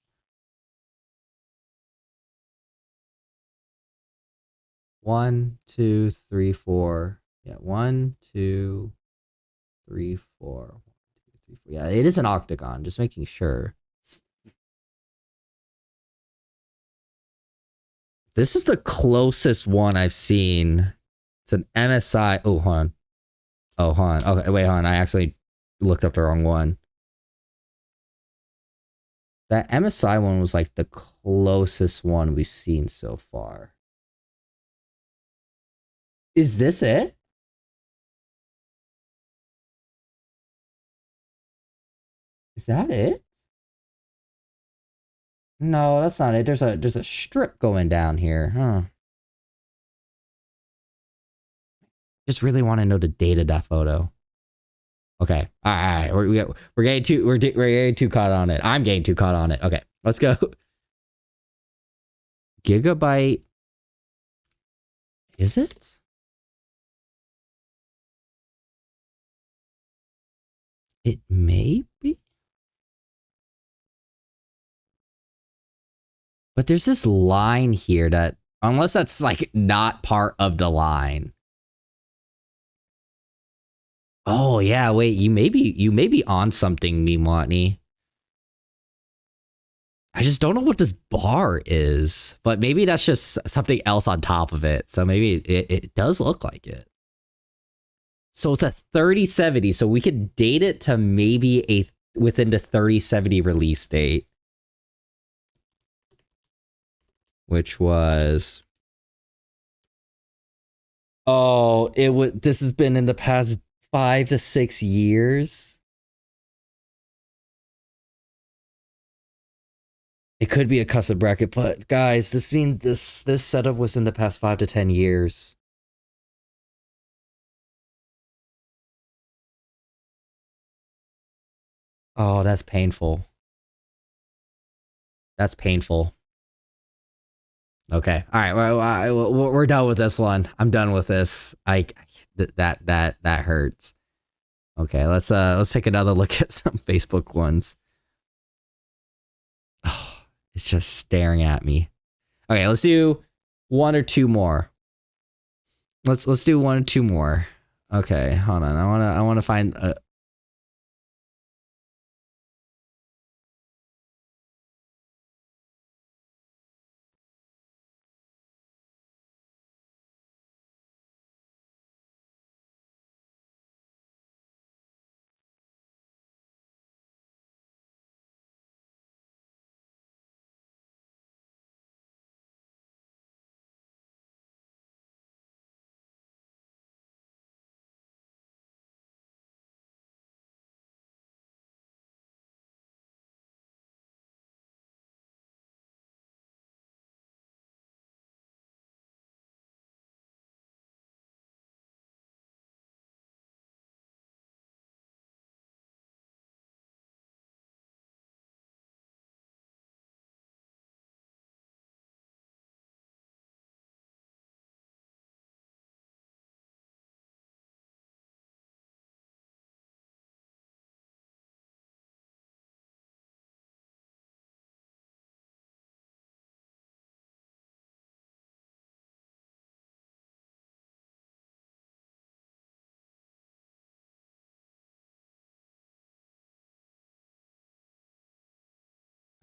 [SPEAKER 1] 1, 2, 3, 4. Yeah, 1, 2, 3, 4. 1, 2, 3, 4. Yeah, it is an octagon. Just making sure. This is the closest one I've seen. It's an MSI. Oh, hold on. Oh, hold on. Okay, wait, hold on. I actually looked up the wrong one. That MSI one was like the closest one we've seen so far. Is this it? Is that it? No, that's not it. There's a strip going down here, huh? Just really want to know the date of that photo. Okay, all right. We're getting too caught on it. I'm getting too caught on it. Okay, let's go. Gigabyte. Is it? It may be. But there's this line here that, unless that's like not part of the line. Oh yeah, wait, you may be on something, Mimwatney. I just don't know what this bar is, but maybe that's just something else on top of it. So maybe it does look like it. So it's a 3070, so we could date it to maybe within the 3070 release date, which was, oh, this has been in the past 5 to 6 years. It could be a custom bracket, but guys, this means this setup was in the past 5 to 10 years. Oh, that's painful. That's painful. Okay. All right. Well, we're done with this one. I'm done with this. That hurts. Okay. Let's take another look at some Facebook ones. Oh, it's just staring at me. Okay. Let's do one or two more. Let's do one or two more. Okay. Hold on. I wanna find a.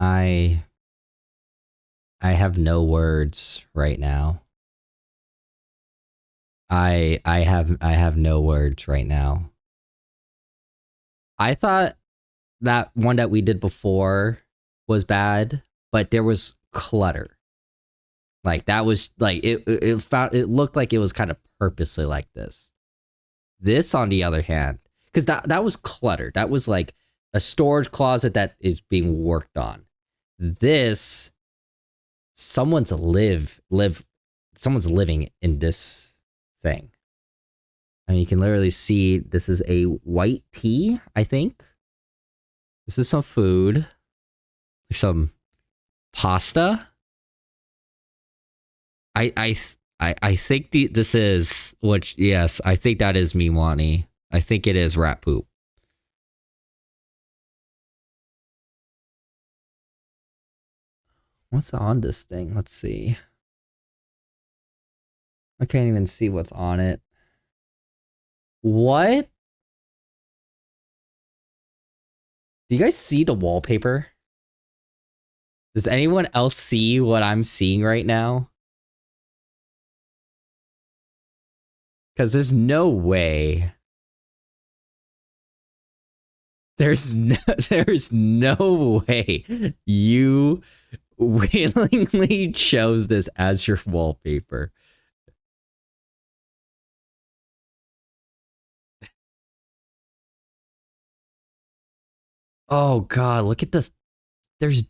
[SPEAKER 1] I have no words right now. I have no words right now. I thought that one that we did before was bad, but there was clutter. Like that was like it looked like it was kind of purposely like this. This, on the other hand, because that was clutter. That was like a storage closet that is being worked on. This, someone's living in this thing. I mean, you can literally see this is a white tea, I think. This is some food. Some pasta. I think this is what, yes, I think that is Mimwatney. I think it is rat poop. What's on this thing? Let's see. I can't even see what's on it. What? Do you guys see the wallpaper? Does anyone else see what I'm seeing right now? Because there's no way. There's no way you willingly chose this as your wallpaper. Oh god, look at this. There's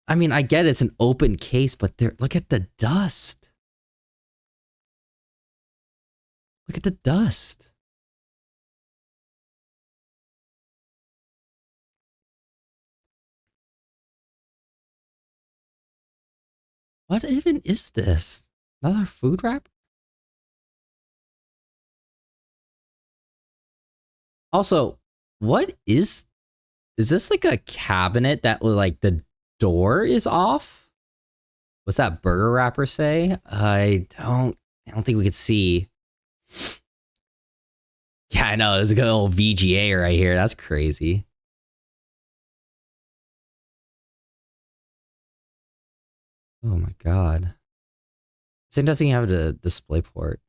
[SPEAKER 1] I mean, I get it's an open case, but look at the dust. Look at the dust. What even is this? Another food wrap? Also, what is this like a cabinet that like the door is off? What's that burger wrapper say? I don't think we could see. Yeah, I know. There's a good old VGA right here. That's crazy. Oh my god. This thing doesn't even have a display port.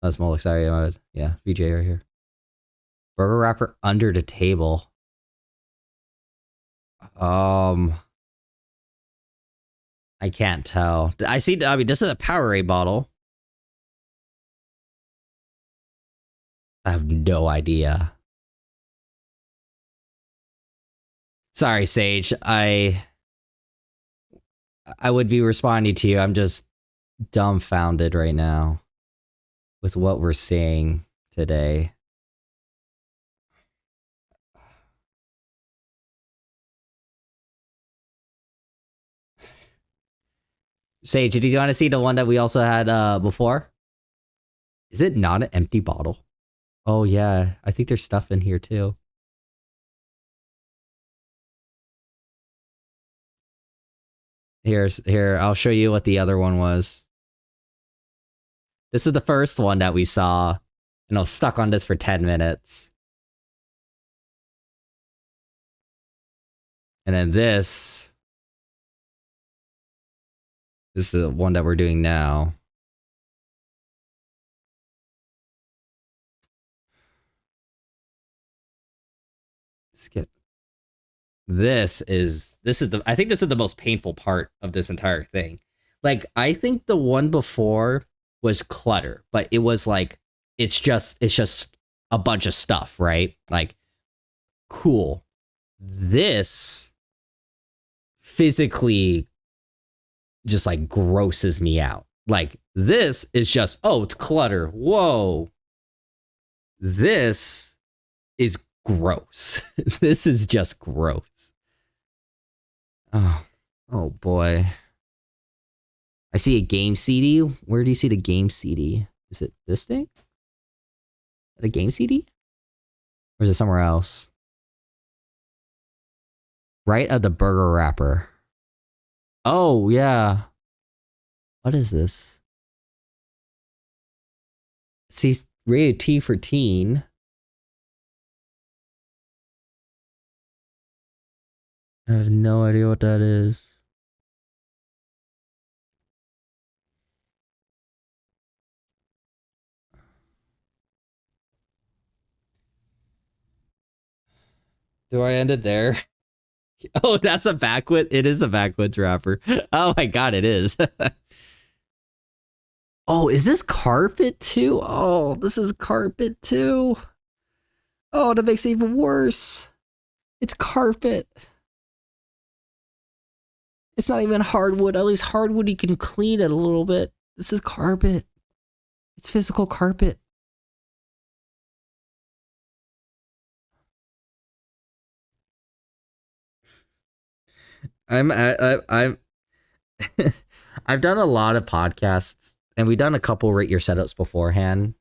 [SPEAKER 1] Oh, small, sorry. Yeah, VGA right here. Burger wrapper under the table. I can't tell. I mean, this is a Powerade bottle. I have no idea. Sorry, Sage. I would be responding to you. I'm just dumbfounded right now with what we're seeing today. Sage, did you want to see the one that we also had before? Is it not an empty bottle? Oh yeah, I think there's stuff in here too. Here, I'll show you what the other one was. This is the first one that we saw, and I was stuck on this for 10 minutes. And then this is the one that we're doing now. This is I think this is the most painful part of this entire thing. Like, I think the one before was clutter, but it was like it's just a bunch of stuff, right? Like, cool. This physically just like grosses me out. Like, this is just, oh, it's clutter. Whoa. This is gross. This is just gross. Oh boy. I see a game CD. Where do you see the game CD? Is it this thing? The game CD? Or is it somewhere else? Right of the burger wrapper. Oh, yeah. What is this? See, rated T for teen. I have no idea what that is. Do I end it there? Oh, that's a backwoods. It is a backwoods wrapper. Oh my god, it is. Oh, is this carpet too? Oh, this is carpet too. Oh, that makes it even worse. It's carpet. It's not even hardwood. At least hardwood, you can clean it a little bit. This is carpet. It's physical carpet. I'm I've done a lot of podcasts, and we've done a couple rate your setups beforehand.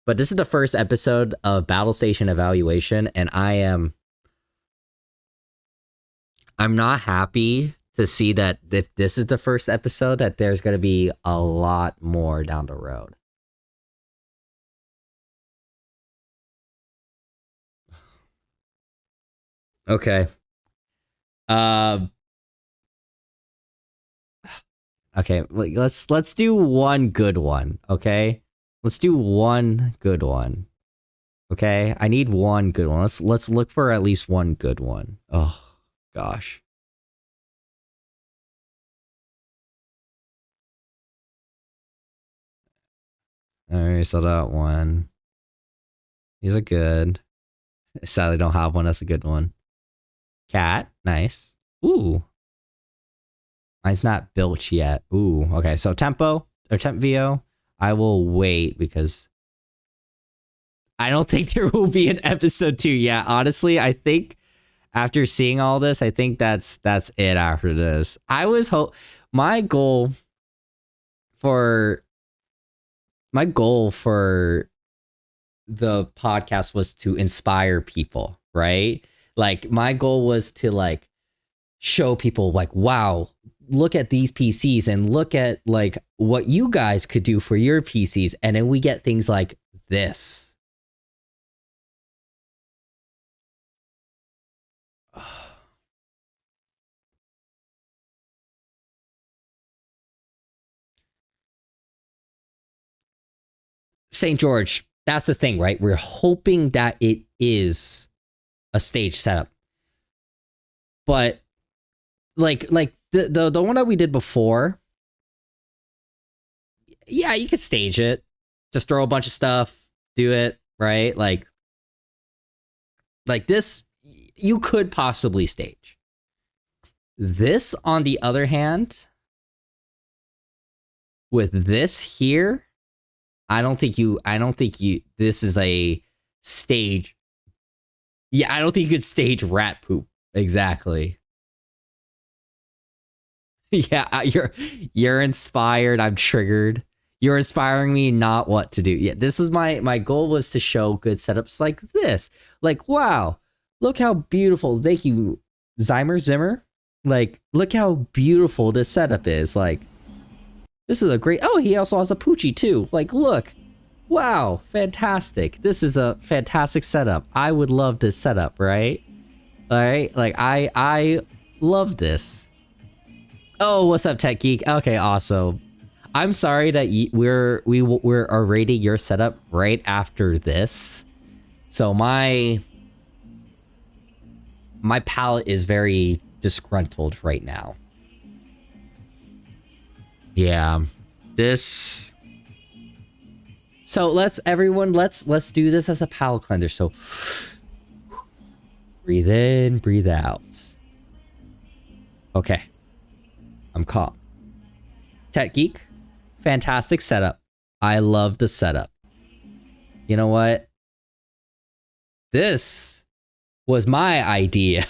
[SPEAKER 1] But this is the first episode of Battlestation Evaluation, and I'm not happy to see that if this is the first episode, that there's going to be a lot more down the road. Okay. I Okay, like, let's do one good one, okay? Let's do one good one. Okay? I need one good one. Let's look for at least one good one. Oh gosh. Alright, so that one. These are good. Sadly don't have one, that's a good one. Cat, nice. Ooh. Mine's not built yet. Ooh, okay. So temp VO, I will wait because I don't think there will be an episode 2 yet. Honestly, I think after seeing all this, I think that's it after this. My goal for the podcast was to inspire people, right? Like my goal was to like show people like, wow, look at these PCs and look at like what you guys could do for your PCs. And then we get things like this. St. George, that's the thing, right? We're hoping that it is a stage setup. But like the one that we did before, yeah, you could stage it. Just throw a bunch of stuff, do it, right? Like this you could possibly stage. This, on the other hand, with this here, I don't think this is a stage. Yeah, I don't think you could stage rat poop. Exactly. Yeah, you're inspired. I'm triggered. You're inspiring me not what to do. Yeah, this is my goal was to show good setups like this. Like, wow, look how beautiful. Thank you, Zimmer. Like, look how beautiful this setup is. Like, this is a great... Oh, he also has a Poochie too. Like, look. Wow, fantastic. This is a fantastic setup. I would love this setup, right? All right, like I love this. Oh, what's up, Tech Geek? Okay, awesome. I'm sorry that we're rating your setup right after this. So my palette is very disgruntled right now. Yeah, this. So let's do this as a palette cleanser. So breathe in, breathe out. Okay, I'm caught. Tech Geek, fantastic setup. I love the setup. You know what? This was my idea.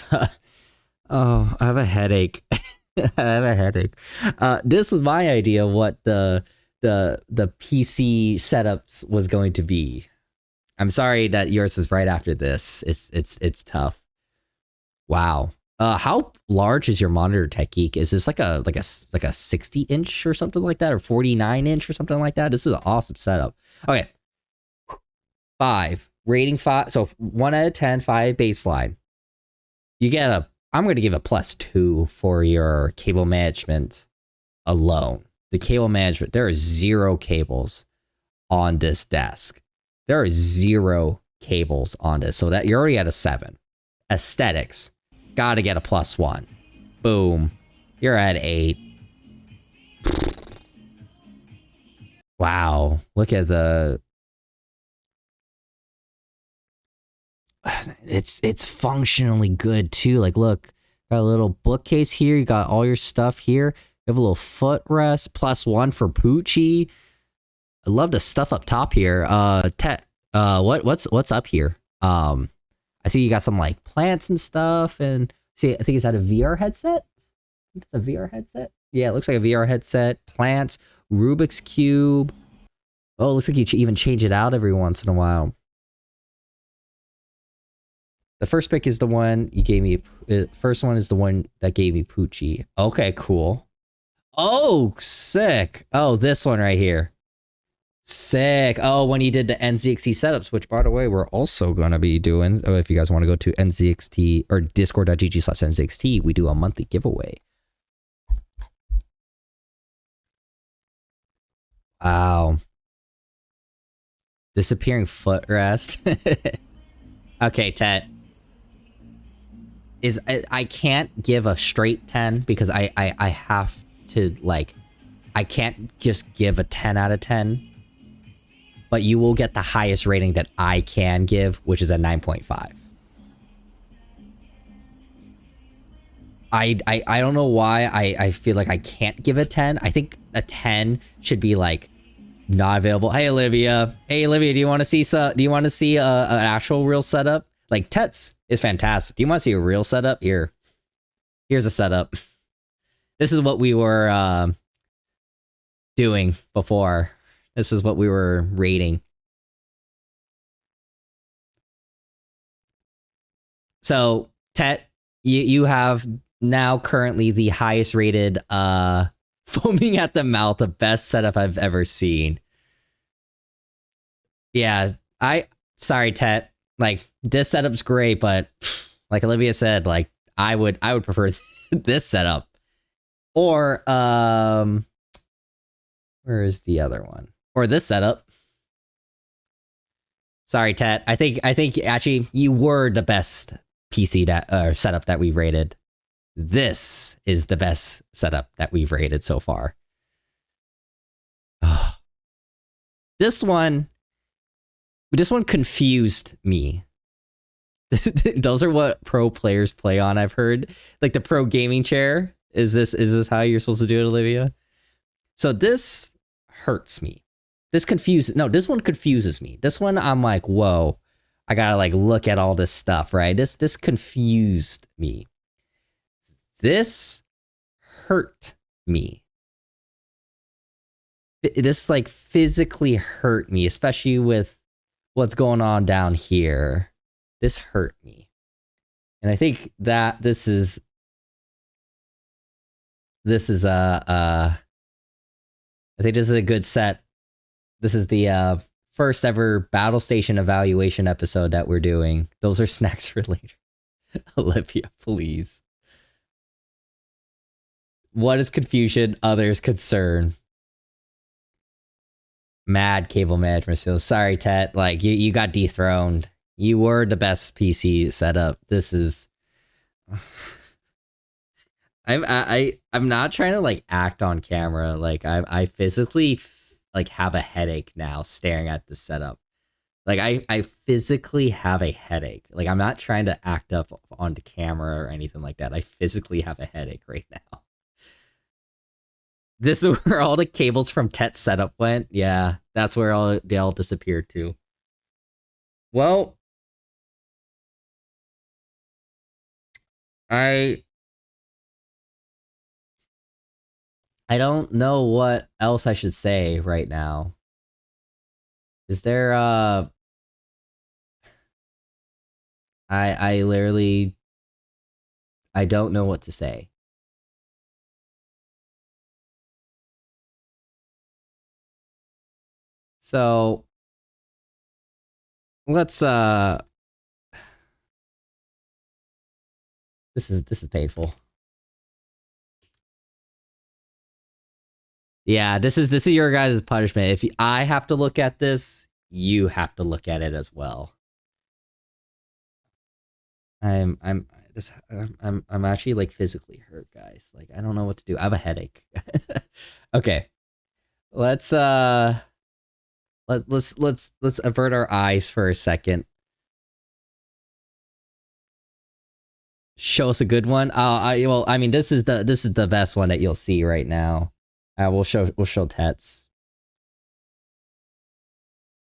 [SPEAKER 1] Oh, I have a headache. I have a headache. This was my idea. What the PC setups was going to be. I'm sorry that yours is right after this. It's tough. Wow. How large is your monitor, Tech Geek? Is this like a 60-inch or something like that, or 49-inch or something like that? This is an awesome setup. Okay. 5. Rating 5. So 1 out of 10, 5 baseline. You get I'm going to give a +2 for your cable management alone. The cable management, there are 0 cables on this desk. There are 0 cables on this. So that you're already at a 7. Aesthetics, gotta get a +1. Boom. You're at 8. Wow. Look at the... It's functionally good too. Like, look, got a little bookcase here. You got all your stuff here. You have a little footrest, +1 for Poochie. I love the stuff up top here. What's up here? I see you got some like plants and stuff, and see, I think is that a VR headset? I think it's a VR headset. Yeah, it looks like a VR headset. Plants, Rubik's Cube. Oh, it looks like you even change it out every once in a while. The first pick is the one you gave me. The first one is the one that gave me Poochie. Okay, cool. Oh, sick. Oh, this one right here. Sick. Oh, when you did the NZXT setups, which, by the way, we're also going to be doing. Oh, if you guys want to go to NZXT or discord.gg/NZXT, we do a monthly giveaway. Wow. Disappearing footrest. Okay, Tet. I can't give a straight 10 because I have to, like, I can't just give a 10 out of 10. But you will get the highest rating that I can give, which is a 9.5. I don't know why I feel like I can't give a 10. I think a 10 should be like not available. Hey Olivia, do you want to see an actual real setup? Like Tets is fantastic. Do you want to see a real setup? Here's a setup. This is what we were doing before. This is what we were rating. So Tet, you have now currently the highest rated foaming at the mouth, the best setup I've ever seen. Yeah, sorry Tet. Like this setup's great, but like Olivia said, like I would prefer this setup. Or where is the other one? Or this setup. Sorry, Tet. I think actually you were the best PC setup that we've rated. This is the best setup that we've rated so far. This one confused me. Those are what pro players play on, I've heard. Like the pro gaming chair. Is this how you're supposed to do it, Olivia? So this hurts me. This one confuses me. This one I'm like, whoa, I gotta like look at all this stuff, right? This confused me. This hurt me. This like physically hurt me, especially with what's going on down here. This hurt me. And I think that this is I think this is a good set. This is the first ever Battlestation Evaluation episode that we're doing. Those are snacks for later. Olivia, please. What is confusion? Others concern. Mad cable management skills. Sorry, Tet. Like you got dethroned. You were the best PC setup. This is. I'm not trying to like act on camera. Like I physically like have a headache now staring at the setup. Like I physically have a headache. Like I'm not trying to act up onto camera or anything like that. I physically have a headache right now. This is where all the cables from Tet's setup went. Yeah, that's where they all disappeared too. Well, I don't know what else I should say right now. Is there I literally I don't know what to say. So let's this is painful. Yeah, this is your guys' punishment. If I have to look at this, you have to look at it as well. I'm actually like physically hurt, guys. Like I don't know what to do. I have a headache. Okay. Let's avert our eyes for a second. Show us a good one. I mean this is the best one that you'll see right now. We'll show Tets.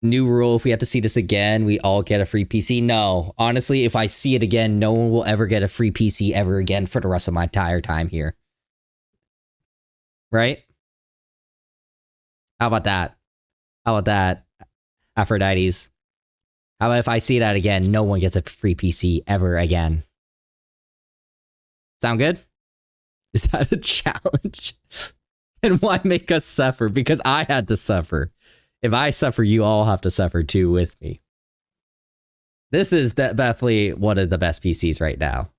[SPEAKER 1] New rule, if we have to see this again, we all get a free PC. No, honestly, if I see it again, no one will ever get a free PC ever again for the rest of my entire time here. Right? How about that? Aphrodites? How about if I see that again, no one gets a free PC ever again? Sound good? Is that a challenge? And why make us suffer? Because I had to suffer. If I suffer, you all have to suffer too with me. This is definitely one of the best PCs right now.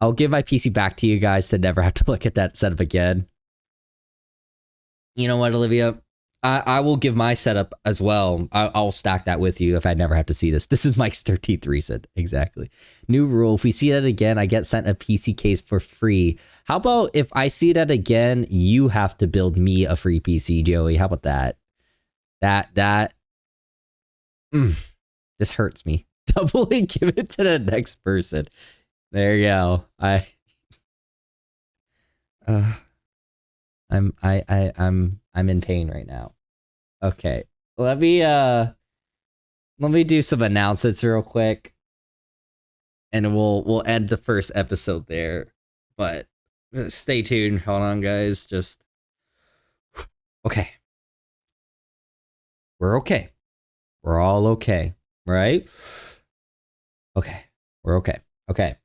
[SPEAKER 1] I'll give my PC back to you guys to never have to look at that setup again. You know what, Olivia? I will give my setup as well. I'll stack that with you if I never have to see this. This is Mike's 13th reason. Exactly. New rule. If we see that again, I get sent a PC case for free. How about if I see that again, you have to build me a free PC, Joey? How about that? This hurts me. Doubly give it to the next person. There you go. I'm in pain right now. Okay. Let me do some announcements real quick. And we'll end the first episode there. But stay tuned. Hold on, guys. Just okay. We're okay. We're all okay, right? Okay. We're okay. Okay.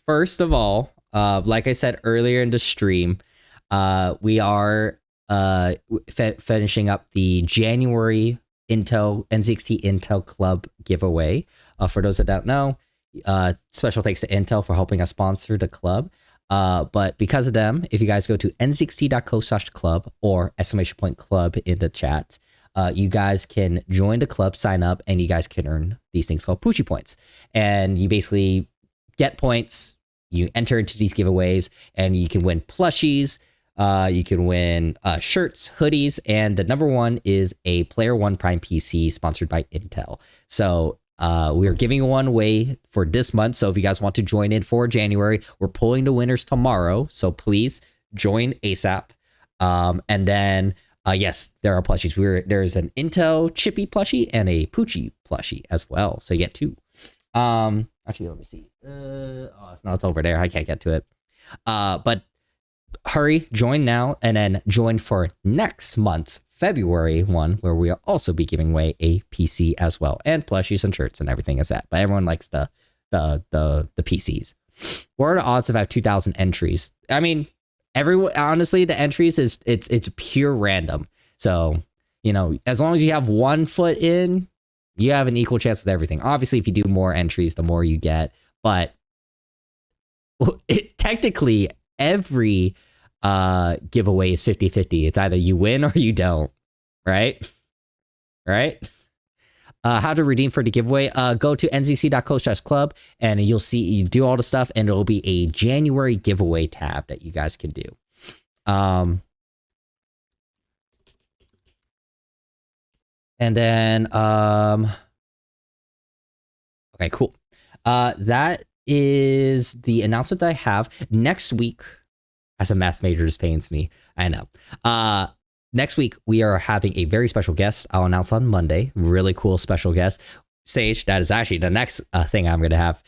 [SPEAKER 1] First of all, like I said earlier in the stream, we are finishing up the January NZXT Intel Club giveaway. For those that don't know, special thanks to Intel for helping us sponsor the club. But because of them, if you guys go to nzxt.co/club or !club in the chat, you guys can join the club, sign up, and you guys can earn these things called Poochie points. And you basically get points, you enter into these giveaways, and you can win plushies, you can win shirts, hoodies, and the number one is a Player One Prime PC sponsored by Intel. So we are giving one away for this month. So if you guys want to join in for January, we're pulling the winners tomorrow. So please join ASAP. And then yes, there are plushies. There's an Intel Chippy plushie and a Poochie plushie as well. So you get two. Actually, let me see. No, it's over there. I can't get to it. But hurry, join now, and then join for next month's February one, where we'll also be giving away a PC as well, and plushies and shirts and everything as that. But everyone likes the PCs. What are the odds of I have 2,000 entries? I mean, everyone, honestly, the entries it's pure random. So, you know, as long as you have 1 foot in, you have an equal chance with everything. Obviously, if you do more entries, the more you get. But technically, every giveaway is 50-50. It's either you win or you don't. Right? How to redeem for the giveaway? Go to nzc.co/club and you do all the stuff, and it'll be a January giveaway tab that you guys can do. And then okay, cool. That is the announcement that I have. Next week, as a math major, this pains me. I know. Next week, we are having a very special guest. I'll announce on Monday. Really cool special guest. Sage, that is actually the next thing I'm going to have.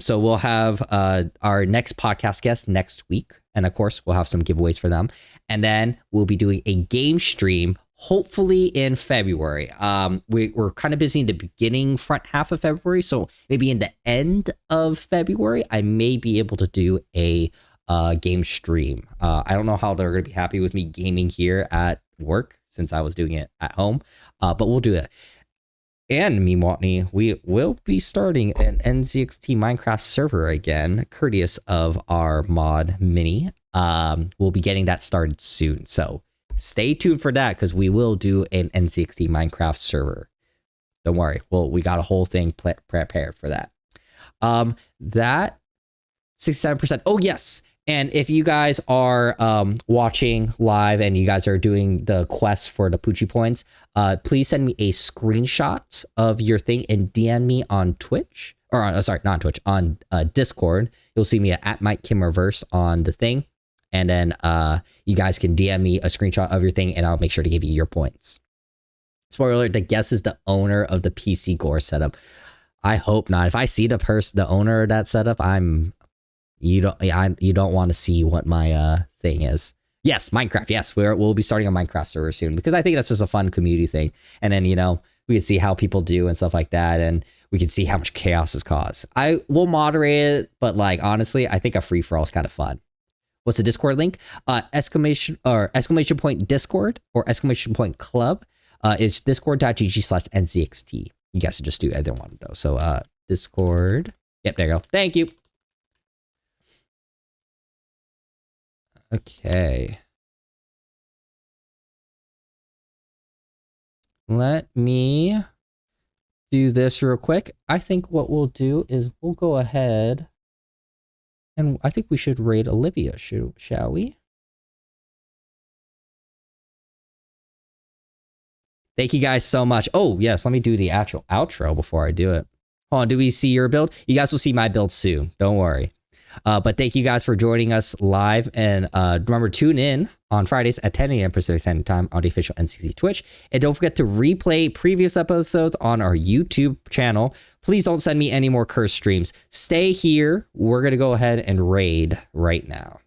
[SPEAKER 1] So we'll have our next podcast guest next week. And of course, we'll have some giveaways for them. And then we'll be doing a game stream, hopefully in February. We're kind of busy in the beginning front half of February. So maybe in the end of February, I may be able to do a game stream. I don't know how they're going to be happy with me gaming here at work since I was doing it at home, but we'll do it. And me, Watney, we will be starting an NZXT Minecraft server again, courteous of our mod Mini. We'll be getting that started soon, so stay tuned for that because we will do an NZXT Minecraft server. Don't worry, we got a whole thing prepared for that. That 67%. Oh yes. And if you guys are watching live and you guys are doing the quest for the Poochie points, please send me a screenshot of your thing and DM me on Twitch. Or sorry, not Twitch, on Discord. You'll see me at Mike Kim Reverse on the thing. And then you guys can DM me a screenshot of your thing and I'll make sure to give you your points. Spoiler alert, the guest is the owner of the PC Gore setup. I hope not. If I see the owner of that setup, you don't want to see what my thing is. Yes, Minecraft. Yes, we'll be starting a Minecraft server soon because I think that's just a fun community thing. And then, you know, we can see how people do and stuff like that. And we can see how much chaos is caused. I will moderate it, but like, honestly, I think a free for all is kind of fun. What's the Discord link? Exclamation point Discord or exclamation point club. It's discord.gg/NZXT. You guys should just do either one though. So Discord. Yep, there you go. Thank you. Okay. let me do this real quick. I think what we'll do is we'll go ahead and I think we should raid Olivia, shall we? Thank you guys so much. Oh, yes, let me do the actual outro before I do it. Hold on, do we see your build? You guys will see my build soon. Don't worry. But thank you guys for joining us live. And remember, tune in on Fridays at 10 a.m. Pacific Standard Time on the official NZXT Twitch. And don't forget to replay previous episodes on our YouTube channel. Please don't send me any more cursed streams. Stay here. We're going to go ahead and raid right now.